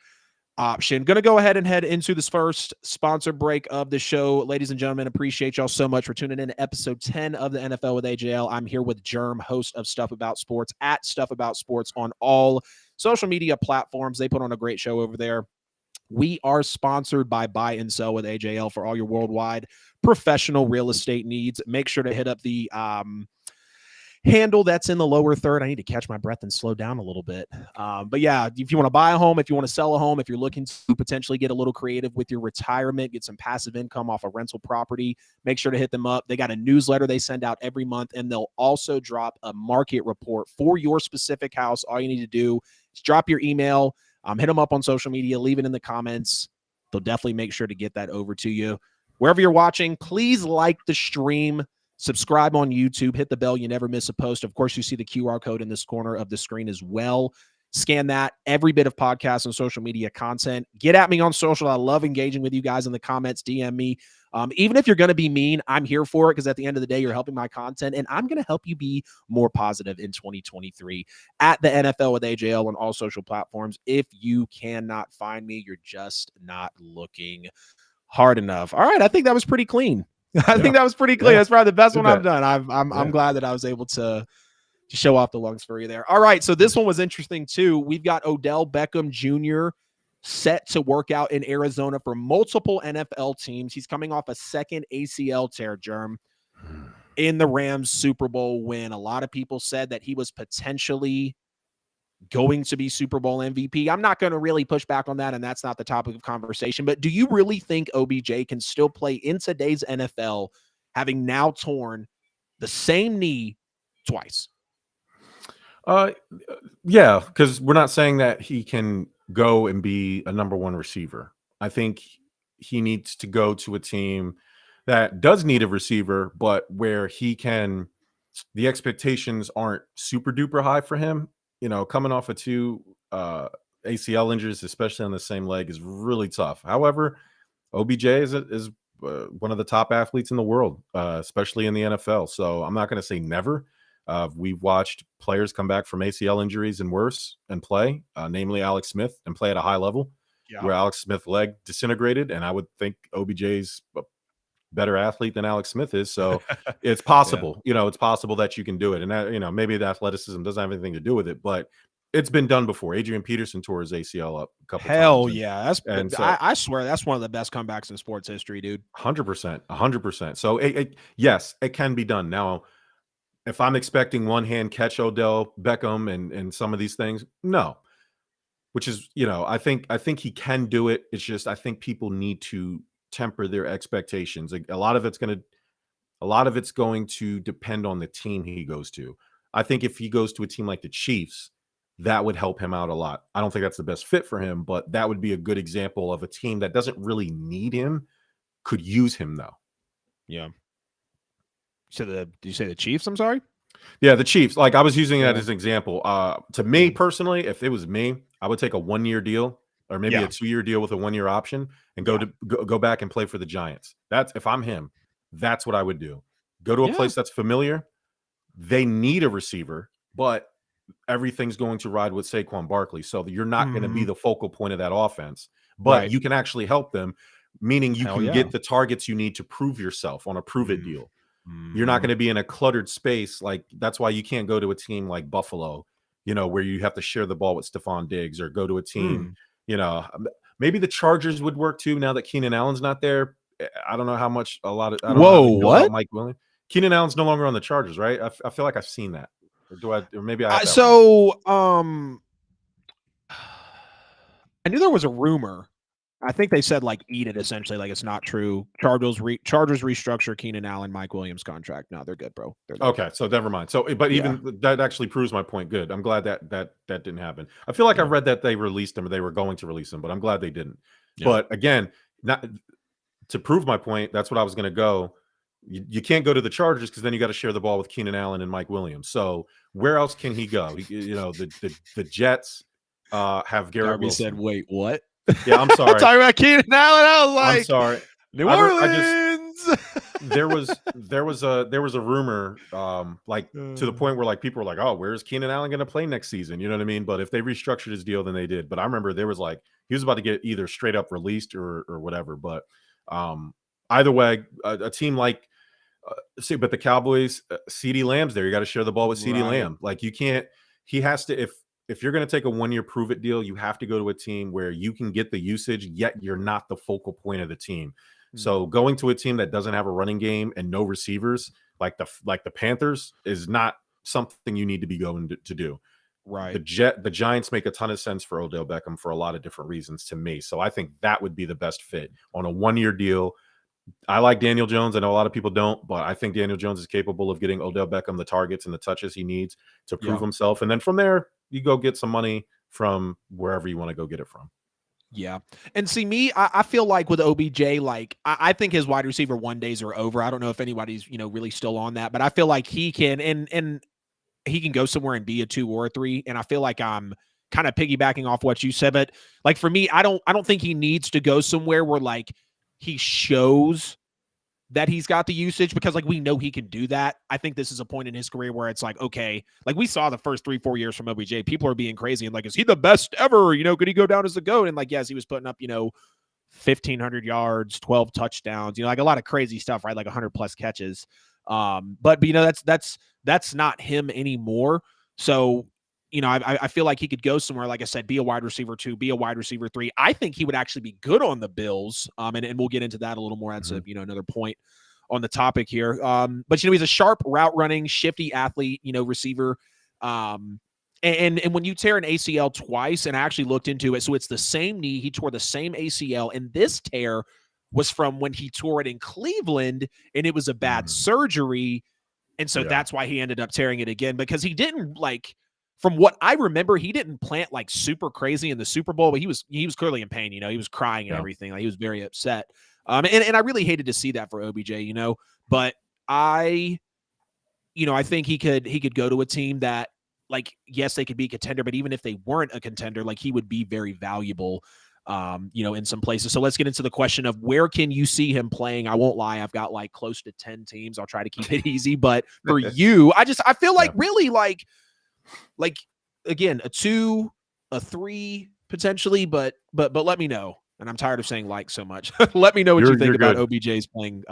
option. Going to go ahead and head into this first sponsor break of the show. Ladies and gentlemen, appreciate y'all so much for tuning in to episode 10 of the NFL with AJL. I'm here with Jerm, host of Stuff About Sports at Stuff About Sports on all social media platforms. They put on a great show over there. We are sponsored by Buy and Sell with AJL for all your worldwide professional real estate needs. Make sure to hit up the handle that's in the lower third. I need to catch my breath and slow down a little bit. But yeah, if you want to buy a home, if you want to sell a home, if you're looking to potentially get a little creative with your retirement, get some passive income off a rental property, make sure to hit them up. They got a newsletter they send out every month, and they'll also drop a market report for your specific house. All you need to do is drop your email, hit them up on social media, leave it in the comments. They'll definitely make sure to get that over to you. Wherever you're watching, please like the stream. Subscribe on YouTube, hit the bell. You never miss a post. Of course, you see the QR code in this corner of the screen as well. Scan that. Every bit of podcast and social media content. Get at me on social. I love engaging with you guys in the comments. DM me. Even if you're going to be mean, I'm here for it because at the end of the day, you're helping my content, and I'm going to help you be more positive in 2023 at the NFL with AJL on all social platforms. If you cannot find me, you're just not looking hard enough. All right. I think that was pretty clean. I think that was pretty clear. That's probably the best one I've done. I'm glad that I was able to show off the lungs for you there. All right, so this one was interesting too. We've got Odell Beckham Jr. set to work out in Arizona for multiple NFL teams. He's coming off a second ACL tear, Jerm, in the Rams Super Bowl win. A lot of people said that he was potentially going to be Super Bowl MVP. I'm not going to really push back on that, and that's not the topic of conversation. But do you really think OBJ can still play in today's NFL, having now torn the same knee twice? Yeah, because we're not saying that he can go and be a number one receiver. I think he needs to go to a team that does need a receiver, but where he can, the expectations aren't super duper high for him. You know, coming off of two ACL injuries, especially on the same leg, is really tough. However, OBJ is one of the top athletes in the world, especially in the NFL. So I'm not going to say never. We've watched players come back from ACL injuries and worse and play, namely Alex Smith, and play at a high level, where Alex Smith's leg disintegrated. And I would think OBJ's a better athlete than Alex Smith is. So it's possible, you know, it's possible that you can do it. And that, you know, maybe the athleticism doesn't have anything to do with it, but it's been done before. Adrian Peterson tore his ACL up a couple times. Hell yeah. I swear that's one of the best comebacks in sports history, dude. 100%. So yes, it can be done. Now, if I'm expecting one hand catch Odell Beckham and some of these things, no. Which is, you know, I think he can do it. It's just I think people need to temper their expectations. A lot of it's going to depend on the team he goes to. I think if he goes to a team like the Chiefs, that would help him out a lot. I don't think that's the best fit for him, but that would be a good example of a team that doesn't really need him, could use him though. Yeah. So did you say the Chiefs? I'm sorry. Yeah, the Chiefs. Like I was using that as an example. To me personally, if it was me, I would take a 1-year deal or maybe a 2-year deal with a 1-year option and go back and play for the Giants. That's if I'm him, that's what I would do. Go to a place that's familiar. They need a receiver, but everything's going to ride with Saquon Barkley. So you're not going to be the focal point of that offense, but you can actually help them, meaning you can get the targets you need to prove yourself on a prove it deal. You're not going to be in a cluttered space. Like that's why you can't go to a team like Buffalo, you know, where you have to share the ball with Stephon Diggs, or go to a team, you know, maybe the Chargers would work too. Now that Keenan Allen's not there, I don't know how much I don't know about Mike Williams. Keenan Allen's no longer on the Chargers, right? I feel like I've seen that. Or maybe I have I knew there was a rumor. I think they said like eat it essentially, like it's not true. Chargers restructure Keenan Allen, Mike Williams contract. No, they're good, bro. They're good. Okay, so never mind. So, but even that actually proves my point. Good. I'm glad that didn't happen. I feel like I read that they released him, or they were going to release him, but I'm glad they didn't. Yeah. But again, not to prove my point. That's what I was going to go. You can't go to the Chargers because then you got to share the ball with Keenan Allen and Mike Williams. So where else can he go? You know, the Jets have Garrett Darby Wilson. Said, wait, what? Yeah, I'm sorry. Talking about Keenan Allen, I was like, I'm sorry. New Orleans. there was a rumor, like to the point where like people were like, oh, where's Keenan Allen going to play next season? You know what I mean? But if they restructured his deal, then they did. But I remember there was like he was about to get either straight up released or whatever. But either way, a team like see, but the Cowboys, CeeDee Lamb's there. You got to share the ball with CeeDee Lamb. Like you can't. He has to if you're going to take a 1 year prove it deal, you have to go to a team where you can get the usage, yet you're not the focal point of the team. So going to a team that doesn't have a running game and no receivers, like the Panthers, is not something you need to be going to do. Right. The Giants make a ton of sense for Odell Beckham for a lot of different reasons to me. So I think that would be the best fit on a 1 year deal. I like Daniel Jones. I know a lot of people don't, but I think Daniel Jones is capable of getting Odell Beckham the targets and the touches he needs to prove himself. And then from there, you go get some money from wherever you want to go get it from. Yeah. And see me, I feel like with OBJ, like I think his wide receiver 1 days are over. I don't know if anybody's, really still on that, but I feel like he can, and he can go somewhere and be a 2 or a 3. And I feel like I'm kind of piggybacking off what you said, but like for me, I don't think he needs to go somewhere where like he shows that he's got the usage, because like we know he can do that. I think this is a point in his career where it's like, okay, like we saw the first 3-4 years from OBJ, people are being crazy and like, is he the best ever? Could he go down as the GOAT? And like, yes, he was putting up, 1,500 yards, 12 touchdowns, like a lot of crazy stuff, right? Like 100 plus catches. But that's not him anymore. So, I feel like he could go somewhere, like I said, be a wide receiver 2, be a wide receiver 3. I think he would actually be good on the Bills. And we'll get into that a little more. That's another point on the topic here. But he's a sharp route running, shifty athlete, receiver. And when you tear an ACL twice, and I actually looked into it, so it's the same knee, he tore the same ACL, and this tear was from when he tore it in Cleveland, and it was a bad surgery. And so that's why he ended up tearing it again, because he didn't from what I remember, he didn't plant like super crazy in the Super Bowl, but he was clearly in pain. He was crying and everything. Like he was very upset. And I really hated to see that for OBJ. But I think he could go to a team that, like, yes, they could be a contender, but even if they weren't a contender, like he would be very valuable, in some places. So let's get into the question of where can you see him playing? I won't lie, I've got like close to 10 teams. I'll try to keep it easy, but for you, I feel like really like again, a 2, a 3 potentially, but let me know. And I'm tired of saying like so much. Let me know what you think about OBJ's playing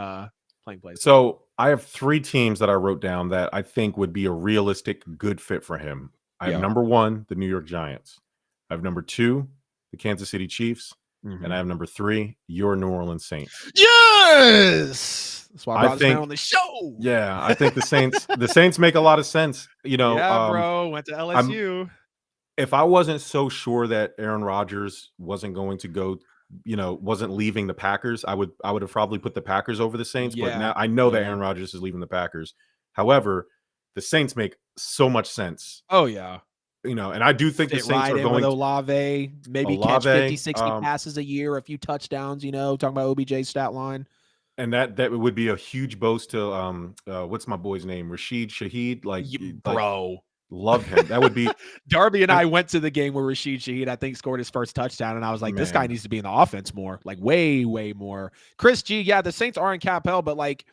place. So I have 3 teams that I wrote down that I think would be a realistic good fit for him. I have number 1, the New York Giants. I have number 2, the Kansas City Chiefs. And I have number 3, your New Orleans Saints. Yes. That's why I brought this man on the show. Yeah, I think the Saints make a lot of sense. Bro, went to LSU. If I wasn't so sure that Aaron Rodgers wasn't going to go, wasn't leaving the Packers, I would have probably put the Packers over the Saints. But now I know that Aaron Rodgers is leaving the Packers. However, the Saints make so much sense. Oh yeah. And I do think the Saints are going with Olave, maybe catch 50, 60 passes a year, a few touchdowns, talking about OBJ's stat line. And that would be a huge boast to what's my boy's name? Rashid Shaheed. Bro. Love him. That would be Darby and I went to the game where Rashid Shaheed, I think, scored his first touchdown, and I was like, this guy needs to be in the offense more, like way, way more. Chris G, the Saints are in cap hell, but like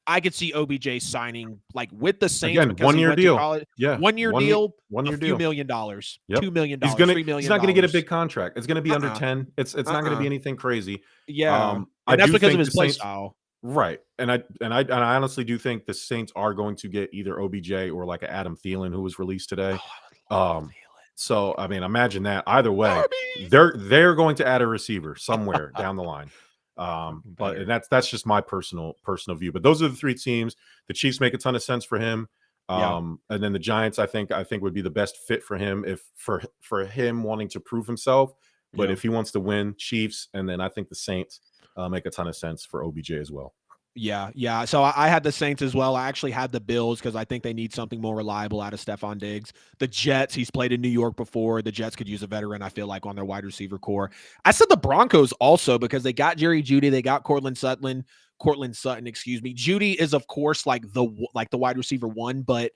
I could see OBJ signing like with the Saints. Again, 1 year deal. 1 year deal. $1 few $1 million. Yep. $2 million. $3 million. He's not going to get a big contract. It's going to be under 10. It's not going to be anything crazy. Yeah. And that's because of his play style. Right. And I honestly do think the Saints are going to get either OBJ or like an Adam Thielen, who was released today. So I mean, imagine that. Either way, they're going to add a receiver somewhere down the line. But that's just my personal view. But those are the 3 teams. The Chiefs make a ton of sense for him. And then the Giants, I think would be the best fit for him if for him wanting to prove himself. But if he wants to win, Chiefs, and then I think the Saints make a ton of sense for OBJ as well. Yeah. So I had the Saints as well. I actually had the Bills because I think they need something more reliable out of Stephon Diggs. The Jets, he's played in New York before. The Jets could use a veteran, I feel like, on their wide receiver core. I said the Broncos also because they got Jerry Jeudy. They got Cortland Sutton, excuse me. Jeudy is, of course, like the wide receiver 1, but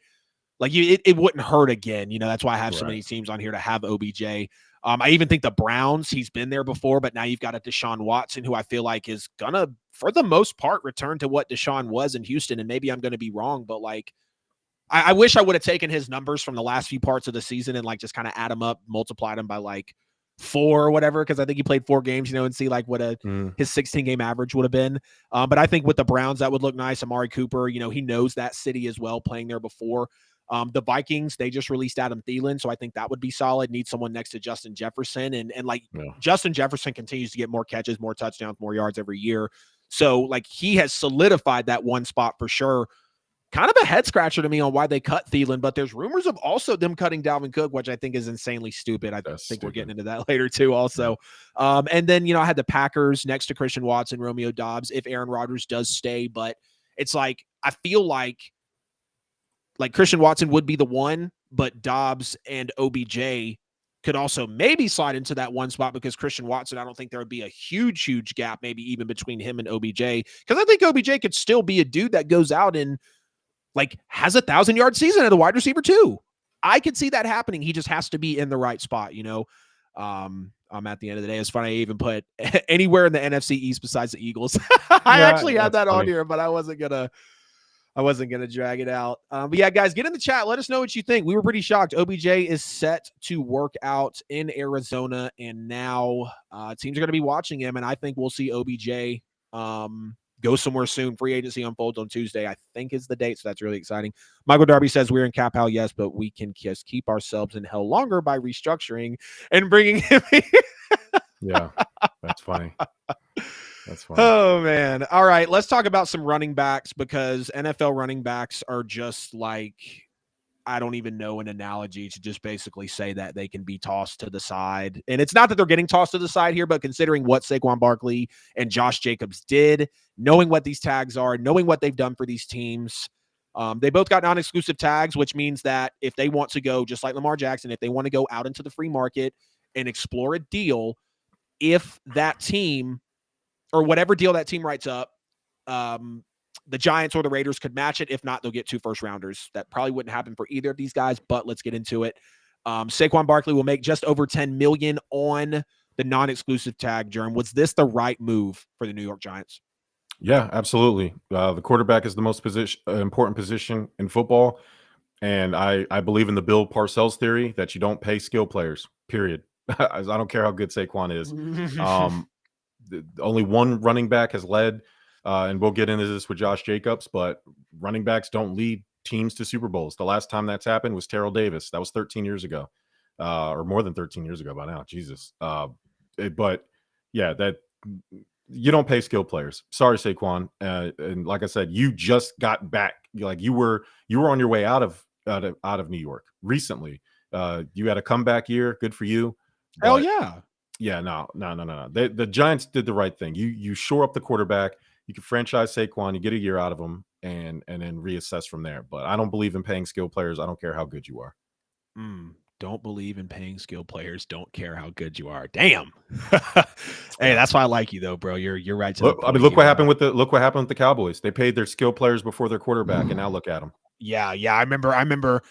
Like it wouldn't hurt again. That's why I have so Right. many teams on here to have OBJ. I even think the Browns, he's been there before, but now you've got a Deshaun Watson who I feel like is gonna, for the most part, return to what Deshaun was in Houston. And maybe I'm going to be wrong, but like, I wish I would have taken his numbers from the last few parts of the season and like just kind of add them up, multiplied them by like 4 or whatever, because I think he played 4 games, and see like what his 16 game average would have been. But I think with the Browns, that would look nice. Amari Cooper, he knows that city as well, playing there before. The Vikings, they just released Adam Thielen, so I think that would be solid. Need someone next to Justin Jefferson, and like Justin Jefferson continues to get more catches, more touchdowns, more yards every year. So like he has solidified that one spot for sure. Kind of a head scratcher to me on why they cut Thielen, but there's rumors of also them cutting Dalvin Cook, which I think is insanely stupid. We're getting into that later too also. And then, I had the Packers next to Christian Watson, Romeo Doubs, if Aaron Rodgers does stay, but it's like, I feel like Christian Watson would be the one, but Doubs and OBJ could also maybe slide into that one spot, because Christian Watson, I don't think there would be a huge gap, maybe even between him and OBJ. Because I think OBJ could still be a dude that goes out and has a 1,000-yard season at a wide receiver too. I could see that happening. He just has to be in the right spot, I'm at the end of the day. It's funny. I even put anywhere in the NFC East besides the Eagles. I actually had that funny on here, but I wasn't gonna drag it out. But yeah, guys, get in the chat. Let us know what you think. We were pretty shocked. OBJ is set to work out in Arizona, and now teams are going to be watching him, and I think we'll see OBJ go somewhere soon. Free agency unfolds on Tuesday, I think is the date, so that's really exciting. Michael Darby says we're in cap hell, yes, but we can just keep ourselves in hell longer by restructuring and bringing him in. Yeah, that's funny. That's funny. Oh, man. All right, let's talk about some running backs, because NFL running backs are just like, I don't even know an analogy to just basically say that they can be tossed to the side. And it's not that they're getting tossed to the side here, but considering what Saquon Barkley and Josh Jacobs did, knowing what these tags are, knowing what they've done for these teams, they both got non-exclusive tags, which means that if they want to go, just like Lamar Jackson, if they want to go out into the free market and explore a deal, if that team or whatever deal that team writes up, the Giants or the Raiders could match it. If not, they'll get 2 first-rounders. That probably wouldn't happen for either of these guys, but let's get into it. Saquon Barkley will make just over $10 million on the non-exclusive tag. Jerm, was this the right move for the New York Giants? Yeah, absolutely. The quarterback is the most important position in football, and I believe in the Bill Parcells theory that you don't pay skill players, period. I don't care how good Saquon is. Only one running back has led, and we'll get into this with Josh Jacobs, but running backs don't lead teams to Super Bowls. The last time that's happened was Terrell Davis. That was 13 years ago, or more than 13 years ago by now. Jesus. But yeah, that you don't pay skill players. Sorry, Saquon. And like I said, you just got back. You were on your way out of New York recently. You had a comeback year. Good for you. Hell yeah. Yeah, no. The Giants did the right thing. You shore up the quarterback. You can franchise Saquon. You get a year out of him, and then reassess from there. But I don't believe in paying skill players. I don't care how good you are. Don't believe in paying skill players. Don't care how good you are. Damn. Hey, that's why I like you though, bro. You're right. Look what happened with the Cowboys. They paid their skill players before their quarterback, and now look at them. Yeah. I remember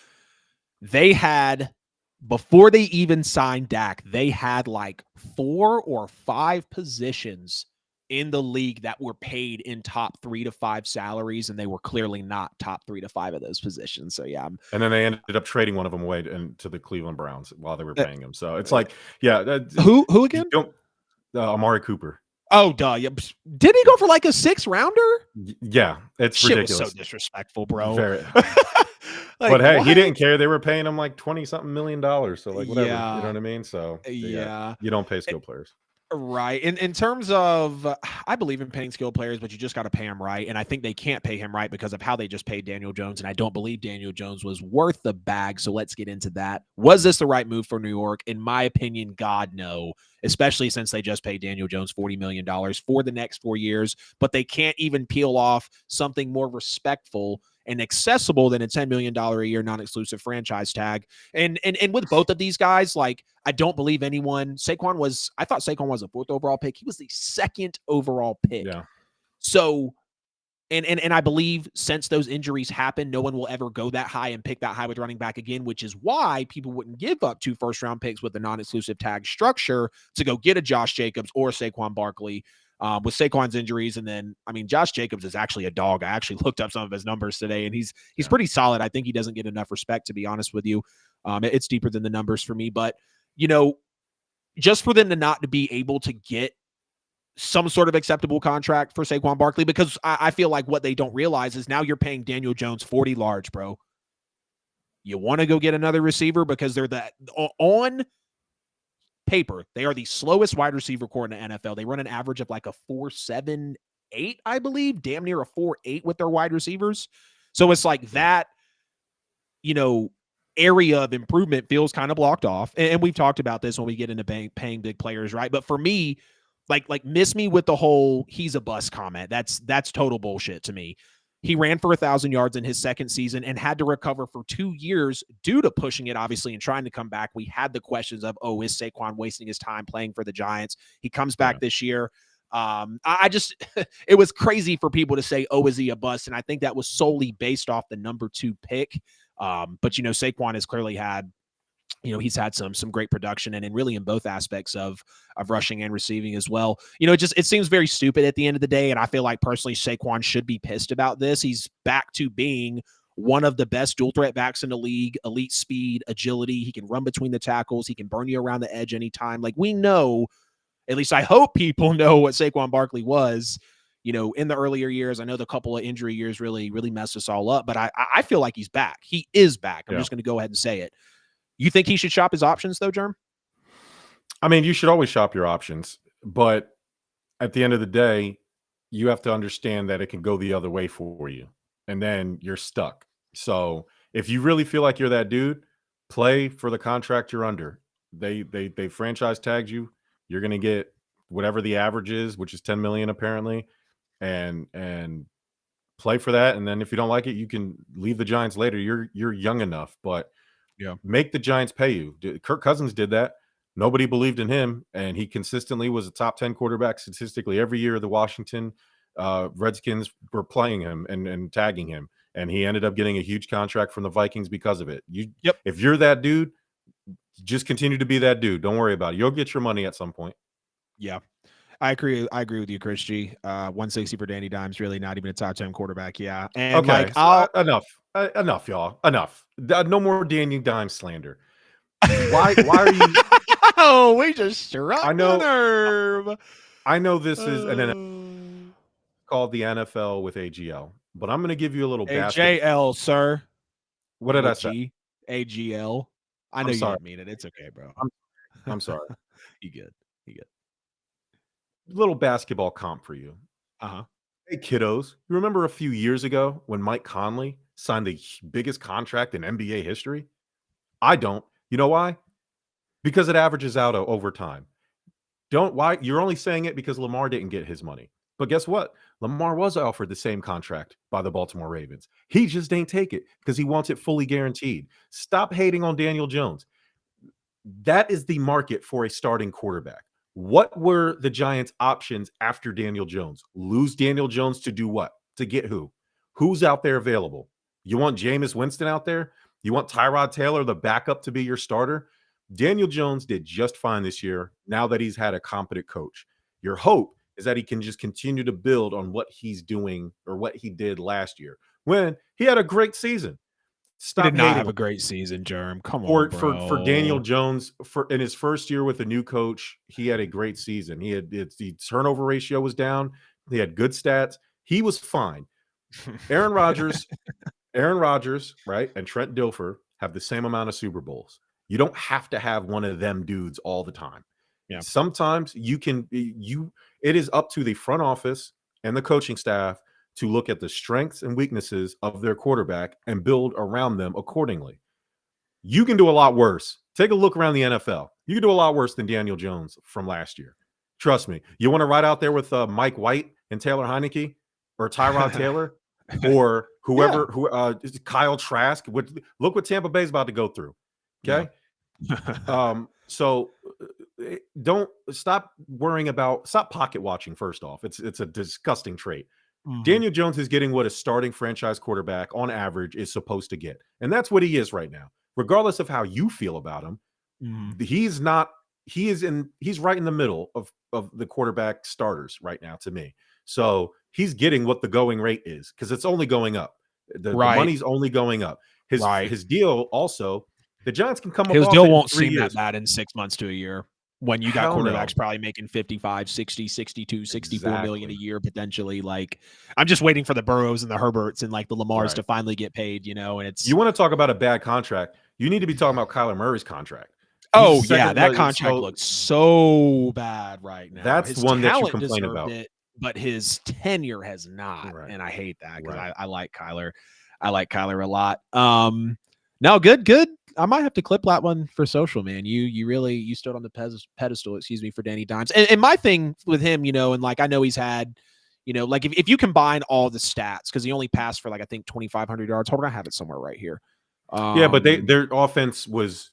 they had, before they even signed Dak, they had like 4 or 5 positions in the league that were paid in top 3 to 5 salaries, and they were clearly not top 3 to 5 of those positions. So yeah, and then they ended up trading one of them away to the Cleveland Browns while they were paying him. So it's like, yeah, who again? Amari Cooper. Oh, duh. Yeah. Did he go for like a 6th rounder? Yeah, it's ridiculous. Was so disrespectful, bro. But hey, he didn't care. They were paying him like $20-something million. So like whatever, yeah. You know what I mean? So yeah, you don't pay skill players. Right. In terms of, I believe in paying skilled players, but you just got to pay him right. And I think they can't pay him right because of how they just paid Daniel Jones. And I don't believe Daniel Jones was worth the bag. So let's get into that. Was this the right move for New York? In my opinion, God, no, especially since they just paid Daniel Jones $40 million for the next 4 years, but they can't even peel off something more respectful and accessible than a $10 million a year non-exclusive franchise tag. And with both of these guys, like, I don't believe anyone. I thought Saquon was a 4th overall pick. He was the 2nd overall pick. Yeah. So And I believe since those injuries happened, no one will ever go that high and pick that high with running back again, which is why people wouldn't give up 2 first-round picks with the non-exclusive tag structure to go get a Josh Jacobs or Saquon Barkley. With Saquon's injuries, and then Josh Jacobs is actually a dog. I actually looked up some of his numbers today, and he's pretty solid. I think he doesn't get enough respect, to be honest with you. It's deeper than the numbers for me, but just for them to not to be able to get some sort of acceptable contract for Saquon Barkley, because I feel like what they don't realize is now you're paying Daniel Jones $40 large, bro. You want to go get another receiver because they're on paper, they are the slowest wide receiver core in the NFL. They run an average of like a 4.78, I believe, damn near a 4.8 with their wide receivers. So it's like that, area of improvement feels kind of blocked off. And we've talked about this when we get into paying big players, right? But for me, like miss me with the whole he's a bust comment. That's total bullshit to me. He ran for 1,000 yards in his second season and had to recover for 2 years due to pushing it, obviously, and trying to come back. We had the questions of, is Saquon wasting his time playing for the Giants? He comes back this year. I just, it was crazy for people to say, is he a bust? And I think that was solely based off the number 2 pick. But, Saquon has clearly had, he's had some great production and really in both aspects of rushing and receiving as well. It seems very stupid at the end of the day. And I feel like personally Saquon should be pissed about this. He's back to being one of the best dual threat backs in the league, elite speed, agility. He can run between the tackles. He can burn you around the edge anytime. Like we know, at least I hope people know what Saquon Barkley was, in the earlier years. I know the couple of injury years really, really messed us all up, but I feel like he's back. He is back. I'm just going to go ahead and say it. You think he should shop his options though, Jerm? I mean, you should always shop your options, but at the end of the day, you have to understand that it can go the other way for you, and then you're stuck. So if you really feel like you're that dude, play for the contract you're under. They franchise tagged you. You're going to get whatever the average is, which is 10 million apparently, and play for that. And then if you don't like it, you can leave the Giants later. You're young enough, but make the Giants pay you. Kirk Cousins did that. Nobody believed in him, and he consistently was a top 10 quarterback statistically every year. The Washington Redskins were playing him and tagging him, and he ended up getting a huge contract from the Vikings because of it. If you're that dude, just continue to be that dude. Don't worry about it. You'll get your money at some point. Yeah. I agree with you, Chris G. 160 for Danny Dimes, really not even a top 10 quarterback. Yeah. And okay, so enough, y'all. Enough. No more Danny Dimes slander. Why are you? We just struck the nerve. I know this is an NFL called the NFL with AGL, but I'm going to give you a little AJL, sir. What did I say? AGL. I know you didn't mean it. It's okay, bro. I'm sorry. You good. Little basketball comp for you. Hey, kiddos. You remember a few years ago when Mike Conley signed the biggest contract in NBA history? I don't. You know why? Because it averages out over time. Why? You're only saying it because Lamar didn't get his money. But guess what? Lamar was offered the same contract by the Baltimore Ravens. He just ain't take it because he wants it fully guaranteed. Stop hating on Daniel Jones. That is the market for a starting quarterback. What were the Giants' options after Daniel Jones? Lose Daniel Jones to do what? To get who? Who's out there available? You want Jameis Winston out there? You want Tyrod Taylor, the backup, to be your starter? Daniel Jones did just fine this year now that he's had a competent coach. Your hope is that he can just continue to build on what he's doing or what he did last year when he had a great season. He did not have a great season, Jerm. Come on, bro. For Daniel Jones, in his first year with a new coach, he had a great season. The turnover ratio was down. He had good stats. He was fine. Aaron Rodgers, right, and Trent Dilfer have the same amount of Super Bowls. You don't have to have one of them dudes all the time. Yeah. Sometimes it is up to the front office and the coaching staff to look at the strengths and weaknesses of their quarterback and build around them accordingly. You can do a lot worse. Take a look around the NFL. You can do a lot worse than Daniel Jones from last year. Trust me. You want to ride out there with Mike White and Taylor Heineke or Tyrod Taylor or whoever, Kyle Trask. Look what Tampa Bay is about to go through. Okay. Yeah. So don't stop worrying about, stop pocket watching. First off, it's a disgusting trait. Daniel Jones is getting what a starting franchise quarterback on average is supposed to get. And that's what he is right now. Regardless of how you feel about him, he's right in the middle of the quarterback starters right now to me. So he's getting what the going rate is because it's only going up. The money's only going up. His deal also, the Giants can come up his off deal it in won't 3 seem years. that bad in 6 months to a year when you got quarterbacks probably making 55, 60, 62, 64 million a year potentially. Like, I'm just waiting for the Burrows and the Herberts and like the Lamars to finally get paid, and it's, you want to talk about a bad contract, you need to be talking about Kyler Murray's contract. That contract looks so bad right now. That's his the one that you talent complain deserved about. it, but his tenure has not, and I hate that because I like Kyler. I like Kyler a lot. No, good. I might have to clip that one for social, man. You really stood on the pedestal, for Danny Dimes. And my thing with him, and like I know he's had, like if you combine all the stats, because he only passed for like I think 2,500 yards. Hold on, I have it somewhere right here. But their offense was.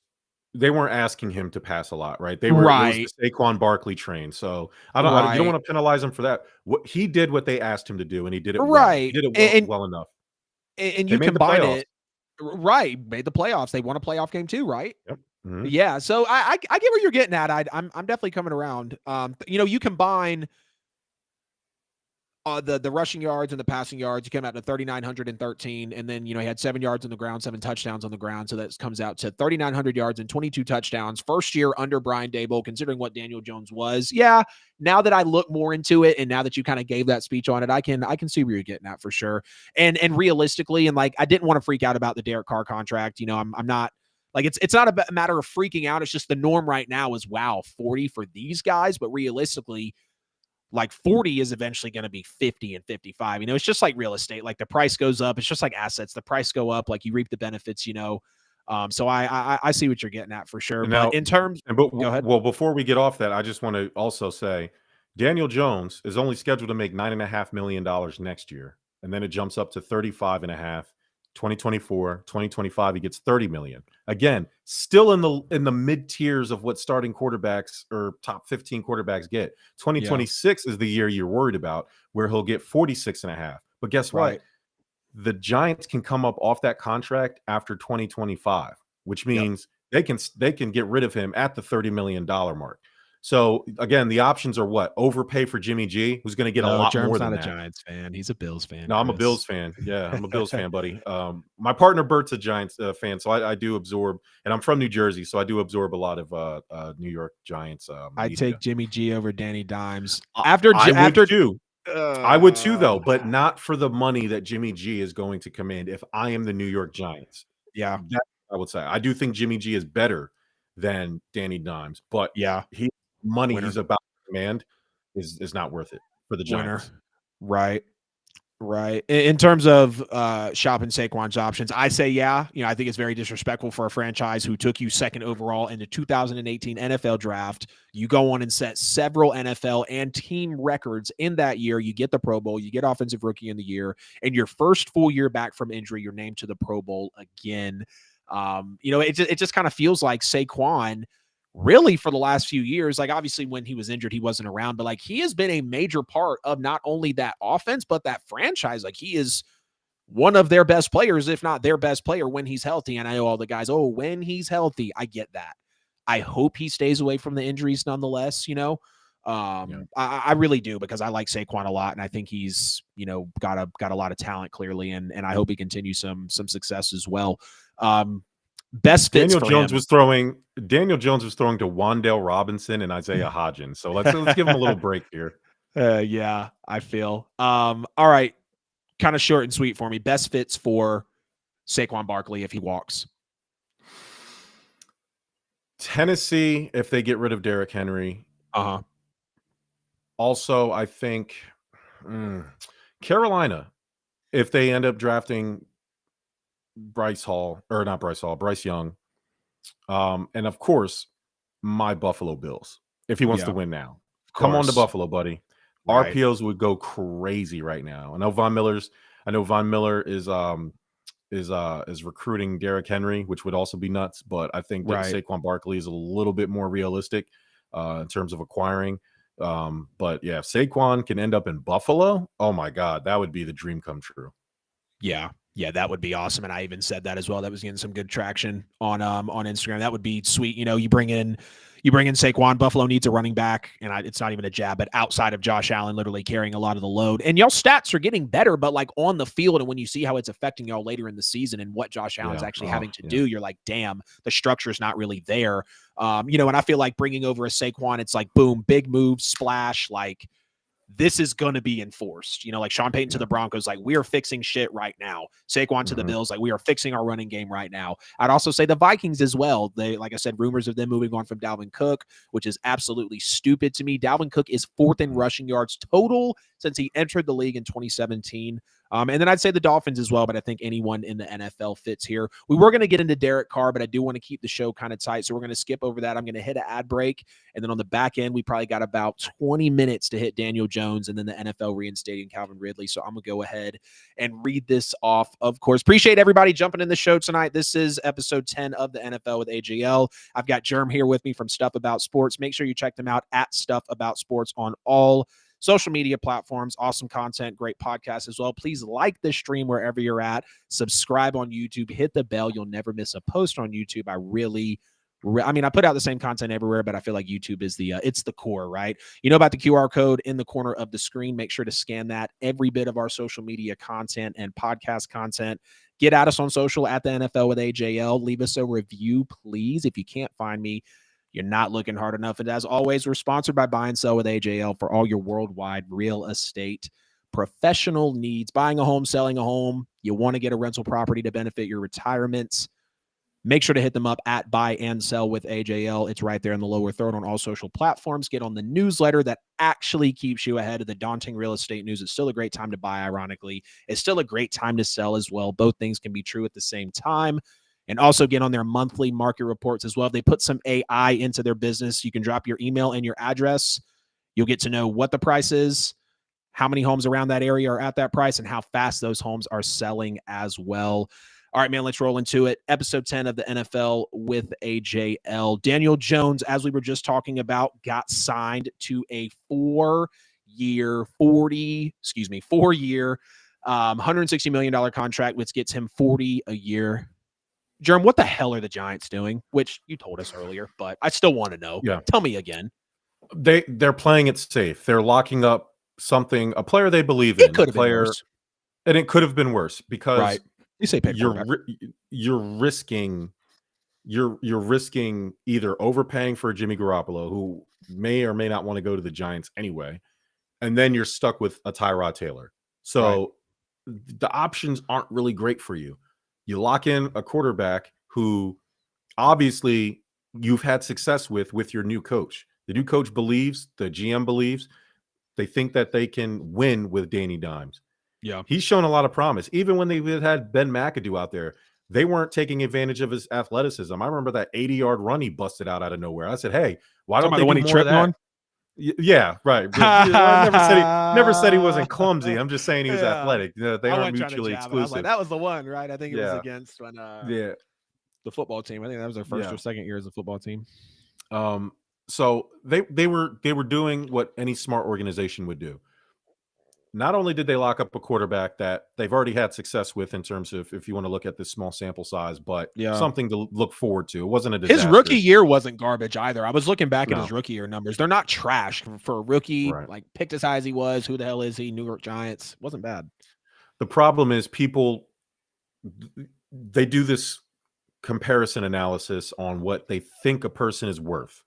They weren't asking him to pass a lot, right? It was the Saquon Barkley train. So you don't want to penalize him for that. He did what they asked him to do, and he did it well. He did it well enough. And you combine it, made the playoffs. They won a playoff game too, right? Yep. Yeah. So I get where you're getting at. I'm definitely coming around. You combine the rushing yards and the passing yards, you came out to 3,913, and then he had 7 yards on the ground, 7 touchdowns on the ground, so that comes out to 3,900 yards and 22 touchdowns. First year under Brian Daboll, considering what Daniel Jones was. Yeah, now that I look more into it, and now that you kind of gave that speech on it, I can see where you're getting at for sure. And realistically, and like I didn't want to freak out about the Derek Carr contract. I'm not. Like it's not a matter of freaking out. It's just the norm right now is 40 for these guys, but realistically, like 40 is eventually going to be 50 and 55. It's just like real estate. Like the price goes up. It's just like assets. The price go up. Like you reap the benefits. So I see what you're getting at for sure. Now, but in terms, go ahead. Well, before we get off that, I just want to also say Daniel Jones is only scheduled to make $9.5 million next year, and then it jumps up to 35.5. 2024, 2025, he gets 30 million. Again, still in the mid tiers of what starting quarterbacks or top 15 quarterbacks get. 2026 is the year you're worried about, where he'll get 46.5. But guess what? The Giants can come up off that contract after 2025, which means they can get rid of him at the $30 million mark. So again, the options are what? Overpay for Jimmy G, who's going to get a lot more than that. Jerm's not a Giants fan. He's a Bills fan. No, I'm a Bills fan. Yeah, I'm a Bills fan, buddy. My partner Bert's a Giants fan, so I do absorb, and I'm from New Jersey, so I do absorb a lot of New York Giants. I take Jimmy G over Danny Dimes. I would too. I would too, though, but not for the money that Jimmy G is going to command. If I am the New York Giants, that's what I would say. I do think Jimmy G is better than Danny Dimes, but money he's about to command is not worth it for the Giants. Right. In terms of shopping Saquon's options, I say I think it's very disrespectful for a franchise who took you second overall in the 2018 NFL draft. You go on and set several NFL and team records in that year. You get the Pro Bowl, you get Offensive Rookie of the Year, and your first full year back from injury, you're named to the Pro Bowl again. It just kind of feels like Saquon really for the last few years, like obviously when he was injured, he wasn't around, but like he has been a major part of not only that offense, but that franchise. Like he is one of their best players, if not their best player when he's healthy. And I know all the guys, when he's healthy, I get that. I hope he stays away from the injuries nonetheless, I really do, because I like Saquon a lot. And I think he's, got a lot of talent clearly. And I hope he continues some success as well. Best fits Daniel for Jones him. was throwing to Wan'Dale Robinson and Isaiah Hodgins. So let's give him a little break here. Yeah, I feel. All right. Kind of short and sweet for me. Best fits for Saquon Barkley if he walks. Tennessee, if they get rid of Derrick Henry. Also, I think Carolina, if they end up drafting Bryce Young. And of course, my Buffalo Bills, if he wants to win now. Come on to Buffalo, buddy. Right. RPOs would go crazy right now. I know Von Miller is recruiting Derrick Henry, which would also be nuts, but I think that Saquon Barkley is a little bit more realistic in terms of acquiring. But yeah, if Saquon can end up in Buffalo, oh my God, that would be the dream come true. Yeah. Yeah, that would be awesome. And I even said that as well. That was getting some good traction on Instagram. That would be sweet. You know, you bring in Saquon. Buffalo needs a running back, and it's not even a jab, but outside of Josh Allen literally carrying a lot of the load. And y'all stats are getting better, but like on the field and when you see how it's affecting y'all later in the season and what Josh Allen's actually having to do, you're like, damn, the structure is not really there. You know, and I feel like bringing over a Saquon, it's like boom, big move, splash, like this is going to be enforced. You know, like Sean Payton to the Broncos, like we are fixing shit right now. Saquon to the Bills, like we are fixing our running game right now. I'd also say the Vikings as well. They, like I said, rumors of them moving on from Dalvin Cook, which is absolutely stupid to me. Dalvin Cook is fourth in rushing yards total since he entered the league in 2017. And then I'd say the Dolphins as well, but I think anyone in the NFL fits here. We were going to get into Derek Carr, but I do want to keep the show kind of tight, so we're going to skip over that. I'm going to hit an ad break, and then on the back end, we probably got about 20 minutes to hit Daniel Jones and then the NFL reinstating Calvin Ridley. So I'm going to go ahead and read this off, of course. Appreciate everybody jumping in the show tonight. This is episode 10 of the NFL with AJL. I've got Jerm here with me from Stuff About Sports. Make sure you check them out at Stuff About Sports on all social media platforms. Awesome content, great podcast as well. Please like this stream wherever you're at. Subscribe on YouTube. Hit the bell. You'll never miss a post on YouTube. I mean, I put out the same content everywhere, but I feel like YouTube is it's the core, right? You know about the QR code in the corner of the screen. Make sure to scan that. Every bit of our social media content and podcast content. Get at us on social at the NFL with AJL. Leave us a review, please. If you can't find me, you're not looking hard enough. And as always, we're sponsored by Buy and Sell with AJL for all your worldwide real estate professional needs. Buying a home, selling a home. You want to get a rental property to benefit your retirements. Make sure to hit them up at Buy and Sell with AJL. It's right there in the lower third on all social platforms. Get on the newsletter that actually keeps you ahead of the daunting real estate news. It's still a great time to buy, ironically. It's still a great time to sell as well. Both things can be true at the same time. And also get on their monthly market reports as well. They put some AI into their business. You can drop your email and your address. You'll get to know what the price is, how many homes around that area are at that price, and how fast those homes are selling as well. All right, man, let's roll into it. Episode 10 of the NFL with AJL. Daniel Jones, as we were just talking about, got signed to a 4-year, $160 million contract, which gets him $40 a year. Jerm, what the hell are the Giants doing? Which you told us earlier, but I still want to know. Yeah. Tell me again. They're playing it safe. They're locking up a player they believe in. It could have been worse. And it could have been worse because right. You say you're risking either overpaying for Jimmy Garoppolo, who may or may not want to go to the Giants anyway, and then you're stuck with a Tyrod Taylor. So the options aren't really great for you. You lock in a quarterback who obviously you've had success with your new coach. The new coach believes, the GM believes, they think that they can win with Danny Dimes. Yeah. He's shown a lot of promise. Even when they had Ben McAdoo out there, they weren't taking advantage of his athleticism. I remember that 80-yard run he busted out of nowhere. I said, hey, why don't they do more of that? On? Yeah, right. I never said he wasn't clumsy. I'm just saying he was athletic. They aren't mutually exclusive. Like, that was the one, right? I think it was against when the football team. I think that was their first or second year as a football team. So they were doing what any smart organization would do. Not only did they lock up a quarterback that they've already had success with in terms of, if you want to look at this small sample size, but something to look forward to. It wasn't a disaster. His rookie year wasn't garbage either. I was looking back at his rookie year numbers. They're not trash for a rookie. Right. Like, picked as high as he was. Who the hell is he? New York Giants. Wasn't bad. The problem is they do this comparison analysis on what they think a person is worth.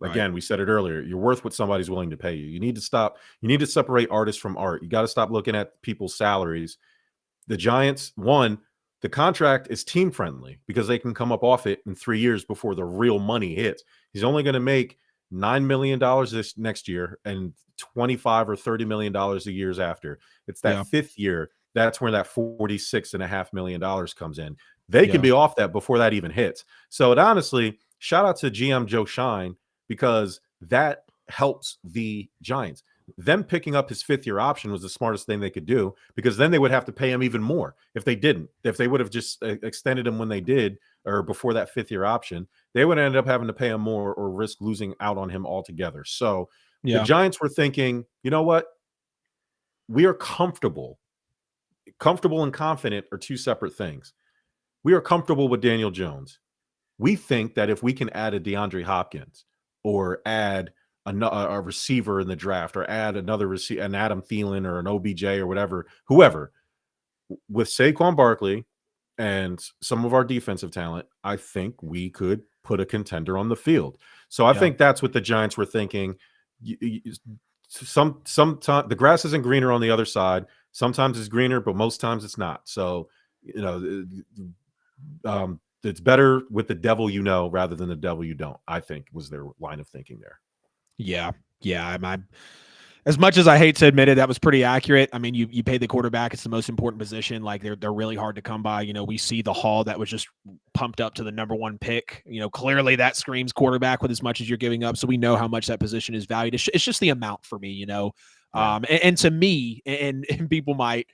Again, we said it earlier. You're worth what somebody's willing to pay you. You need to separate artists from art. You got to stop looking at people's salaries. The Giants, the contract is team friendly because they can come up off it in 3 years before the real money hits. He's only going to make $9 million this next year and $25 or $30 million a years after. It's that fifth year. That's where that $46.5 million comes in. They can be off that before that even hits. So it honestly, shout out to GM Joe Shine, because that helps the Giants. Them picking up his fifth-year option was the smartest thing they could do, because then they would have to pay him even more if they didn't. If they would have just extended him when they did, or before that 5th-year option, they would end up having to pay him more or risk losing out on him altogether. So the Yeah. Giants were thinking, you know what? We are comfortable. Comfortable and confident are two separate things. We are comfortable with Daniel Jones. We think that if we can add a DeAndre Hopkins or add a receiver in the draft or add another receiver, an Adam Thielen or an OBJ or whatever, whoever, with Saquon Barkley and some of our defensive talent, I think we could put a contender on the field. So I think that's what the Giants were thinking. Sometimes the grass isn't greener on the other side. Sometimes it's greener, but most times it's not. So, it's better with the devil you know rather than the devil you don't, I think was their line of thinking there. Yeah. I'm as much as I hate to admit it, that was pretty accurate. I mean, you pay the quarterback; it's the most important position. Like they're really hard to come by. We see the haul that was just pumped up to the number 1 pick. Clearly that screams quarterback with as much as you're giving up. So we know how much that position is valued. It's just the amount for me. And to me, and people might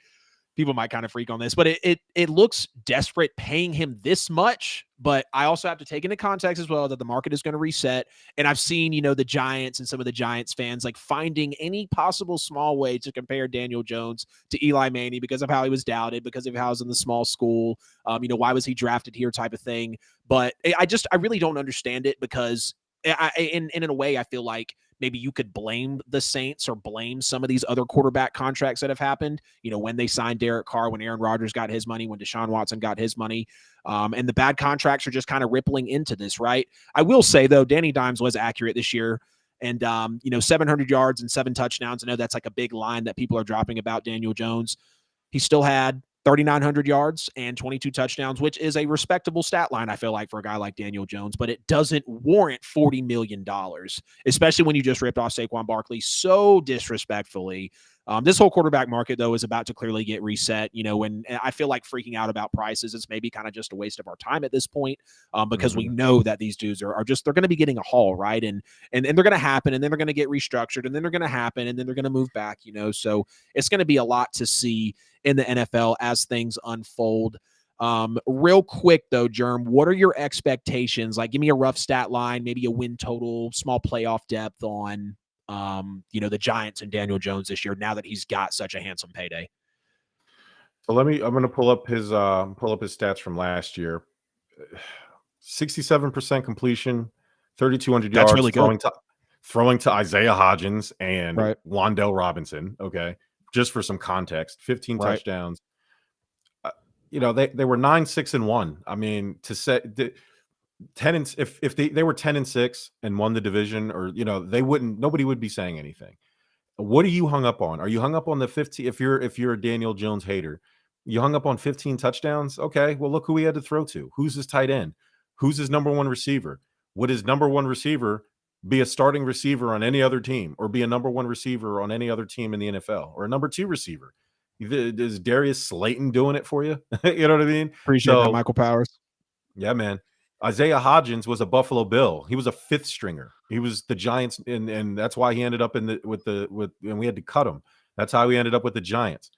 kind of freak on this, but it looks desperate paying him this much. But I also have to take into context as well that the market is going to reset. And I've seen, the Giants and some of the Giants fans like finding any possible small way to compare Daniel Jones to Eli Manning because of how he was doubted, because of how he was in the small school. Why was he drafted here type of thing. But I really don't understand it because in a way, I feel like maybe you could blame the Saints or blame some of these other quarterback contracts that have happened, when they signed Derek Carr, when Aaron Rodgers got his money, when Deshaun Watson got his money. And the bad contracts are just kind of rippling into this, right? I will say, though, Danny Dimes was accurate this year. And, 700 yards and 7 touchdowns. I know that's like a big line that people are dropping about Daniel Jones. He still had 3,900 yards and 22 touchdowns, which is a respectable stat line, I feel like, for a guy like Daniel Jones, but it doesn't warrant $40 million, especially when you just ripped off Saquon Barkley so disrespectfully. This whole quarterback market, though, is about to clearly get reset, and I feel like freaking out about prices is maybe kind of just a waste of our time at this point, because we know that these dudes are just, they're going to be getting a haul, right? And they're going to happen, and then they're going to get restructured, and then they're going to happen, and then they're going to move back, so it's going to be a lot to see in the NFL as things unfold. Real quick though, Jerm, what are your expectations? Like, give me a rough stat line, maybe a win total, small playoff depth on, the Giants and Daniel Jones this year, now that he's got such a handsome payday. So I'm going to pull up his stats from last year. 67% completion, 3,200 yards, really throwing to Isaiah Hodgins and right. Wan'Dale Robinson. Okay. Just for some context, 15 touchdowns. They were 9-6-1. I mean, to set 10 and if they were 10-6 and won the division, or nobody would be saying anything. What are you hung up on? Are you hung up on the 15? If you're a Daniel Jones hater, you hung up on 15 touchdowns. Okay, well, look who he had to throw to. Who's his tight end? Who's his number 1 receiver? Would his number 1 receiver be a starting receiver on any other team, or be a number 1 receiver on any other team in the NFL, or a number 2 receiver? Is Darius Slayton doing it for you? You know what I mean? Appreciate that, Michael Powers. Yeah, man. Isaiah Hodgins was a Buffalo Bill. He was a 5th stringer. He was the Giants, and that's why he ended up and we had to cut him. That's how he ended up with the Giants.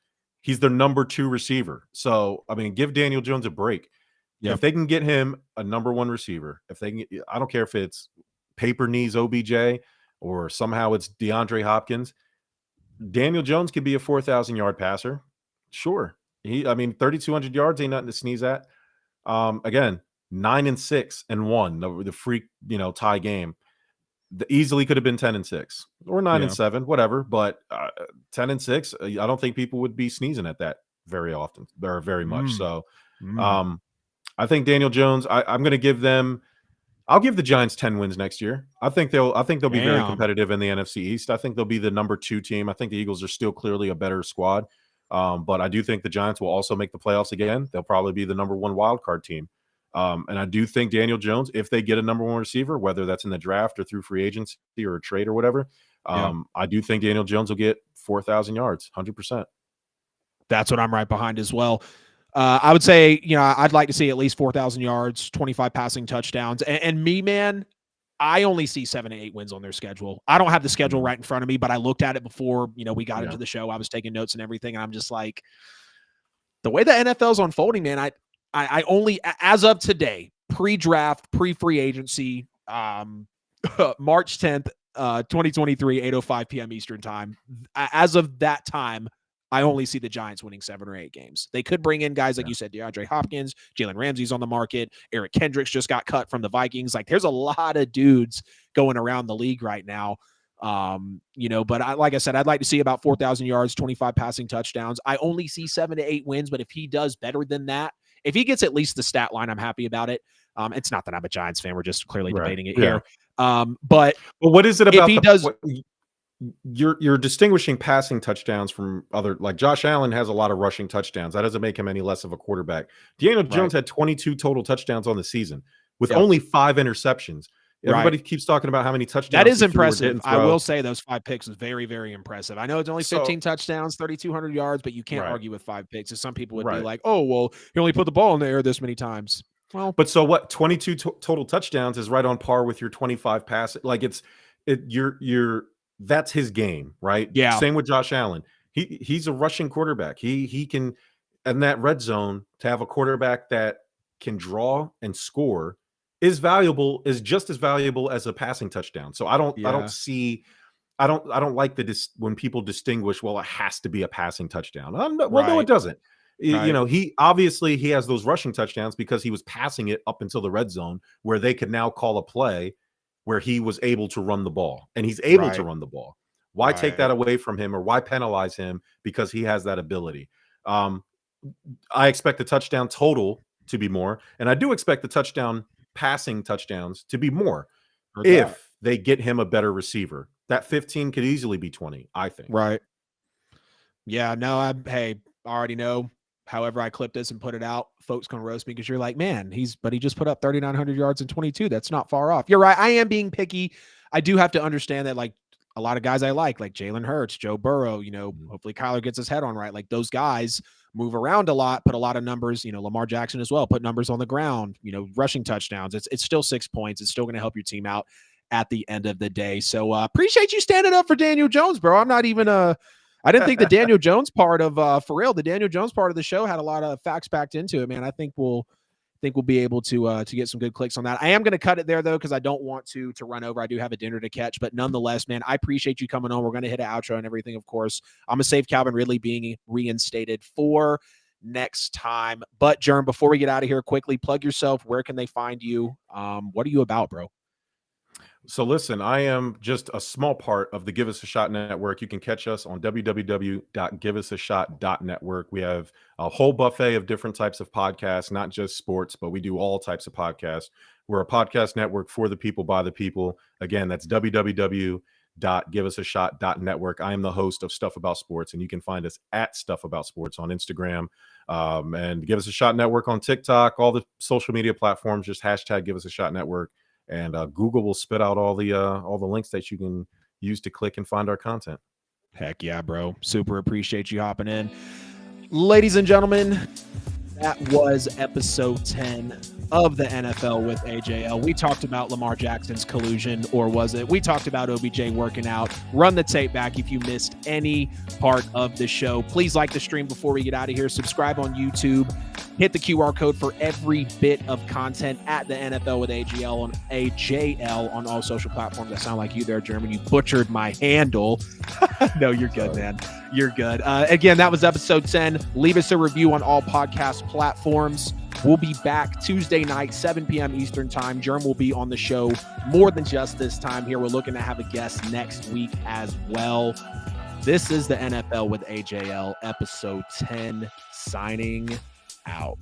He's their number 2 receiver. So, I mean, give Daniel Jones a break. Yep. If they can get him a number 1 receiver, I don't care if it's paper knees OBJ or somehow it's DeAndre Hopkins, Daniel Jones could be a 4,000-yard passer. Sure. 3,200 yards ain't nothing to sneeze at. Again, 9-6-1, the freak, tie game. Easily could have been 10-6 or 9-7, whatever. But 10-6, I don't think people would be sneezing at that very often or very much. So, I think Daniel Jones. I'm going to give them. I'll give the Giants 10 wins next year. I think they'll be very competitive in the NFC East. I think they'll be the number 2 team. I think the Eagles are still clearly a better squad. But I do think the Giants will also make the playoffs again. They'll probably be the number 1 wild card team. And I do think Daniel Jones, if they get a number 1 receiver, whether that's in the draft or through free agency or a trade or whatever, I do think Daniel Jones will get 4,000 yards, 100%. That's what I'm right behind as well. I would say, I'd like to see at least 4,000 yards, 25 passing touchdowns. And me, man, I only see 7 to 8 wins on their schedule. I don't have the schedule right in front of me, but I looked at it before, we got into the show. I was taking notes and everything. And I'm just like, the way the NFL's unfolding, man, I only, as of today, pre-draft, pre-free agency, March 10th, 2023, 8:05 p.m. Eastern time. As of that time, I only see the Giants winning 7 or 8 games. They could bring in guys like you said, DeAndre Hopkins, Jalen Ramsey's on the market. Eric Kendricks just got cut from the Vikings. Like, there's a lot of dudes going around the league right now. But like I said, I'd like to see about 4,000 yards, 25 passing touchdowns. I only see 7 to 8 wins, but if he does better than that, if he gets at least the stat line, I'm happy about it. It's not that I'm a Giants fan. We're just clearly debating it here. But what is it about? If he does, you're distinguishing passing touchdowns from other, like Josh Allen has a lot of rushing touchdowns. That doesn't make him any less of a quarterback. Daniel Jones had 22 total touchdowns on the season with only 5 interceptions. Everybody keeps talking about how many touchdowns. That is impressive. I will say those 5 picks was very, very impressive. I know it's only 15 touchdowns, 3,200 yards, but you can't argue with 5 picks. Some people would be like, "Oh, well, he only put the ball in the air this many times." Well, but so what? 22 total touchdowns is right on par with your 25 passes. Like that's his game, right? Yeah. Same with Josh Allen. He's a rushing quarterback. He can, in that red zone, to have a quarterback that can draw and score is just as valuable as a passing touchdown. So I don't like when people distinguish, well, it has to be a passing touchdown. No, it doesn't. He obviously has those rushing touchdowns because he was passing it up until the red zone where they could now call a play where he was able to run the ball, and he's able to run the ball. Why take that away from him, or why penalize him because he has that ability? I expect the touchdown total to be more, and I do expect the passing touchdowns to be more if they get him a better receiver. That 15 could easily be 20, I think. Right. Yeah, no, I already know. However I clip this and put it out, folks gonna roast me because you're like, man, he just put up 3,900 yards and 22. That's not far off. You're right. I am being picky. I do have to understand that, like, a lot of guys I like Jalen Hurts, Joe Burrow, hopefully Kyler gets his head on right. Like, those guys move around a lot, put a lot of numbers, Lamar Jackson as well, put numbers on the ground, rushing touchdowns. It's still 6 points. It's still going to help your team out at the end of the day. So appreciate you standing up for Daniel Jones, bro. I'm not even I didn't think the Daniel Jones part of for real, the Daniel Jones part of the show had a lot of facts packed into it, man. I think we'll be able to get some good clicks on that. I am going to cut it there though, because I don't want to run over. I do have a dinner to catch, but nonetheless, man, I appreciate you coming on. We're going to hit an outro and everything, of course. I'm going to save Calvin Ridley being reinstated for next time. But Jerm, before we get out of here, quickly plug yourself. Where can they find you? What are you about, bro? So listen, I am just a small part of the Give Us a Shot network. You can catch us on www.giveusashot.network. We have a whole buffet of different types of podcasts, not just sports, but we do all types of podcasts. We're a podcast network for the people, by the people. Again, that's www.giveusashot.network. I am the host of Stuff About Sports, and you can find us at Stuff About Sports on Instagram, and Give Us a Shot Network on TikTok, all the social media platforms, just hashtag Give Us a Shot Network. And Google will spit out all the links that you can use to click and find our content. Heck yeah, bro. Super appreciate you hopping in. Ladies and gentlemen, that was episode 10 of the NFL with AJL. We talked about Lamar Jackson's collusion, or was it? We talked about OBJ working out. Run the tape back if you missed any part of the show. Please like the stream before we get out of here. Subscribe on YouTube. Hit the QR code for every bit of content at the NFL with AJL on all social platforms. I sound like you there, Jerm. You butchered my handle. No, you're good, man. You're good. Again, that was episode 10. Leave us a review on all podcast platforms. We'll be back Tuesday night, 7 p.m. Eastern time. Jerm will be on the show more than just this time here. We're looking to have a guest next week as well. This is the NFL with AJL, episode 10, signing out.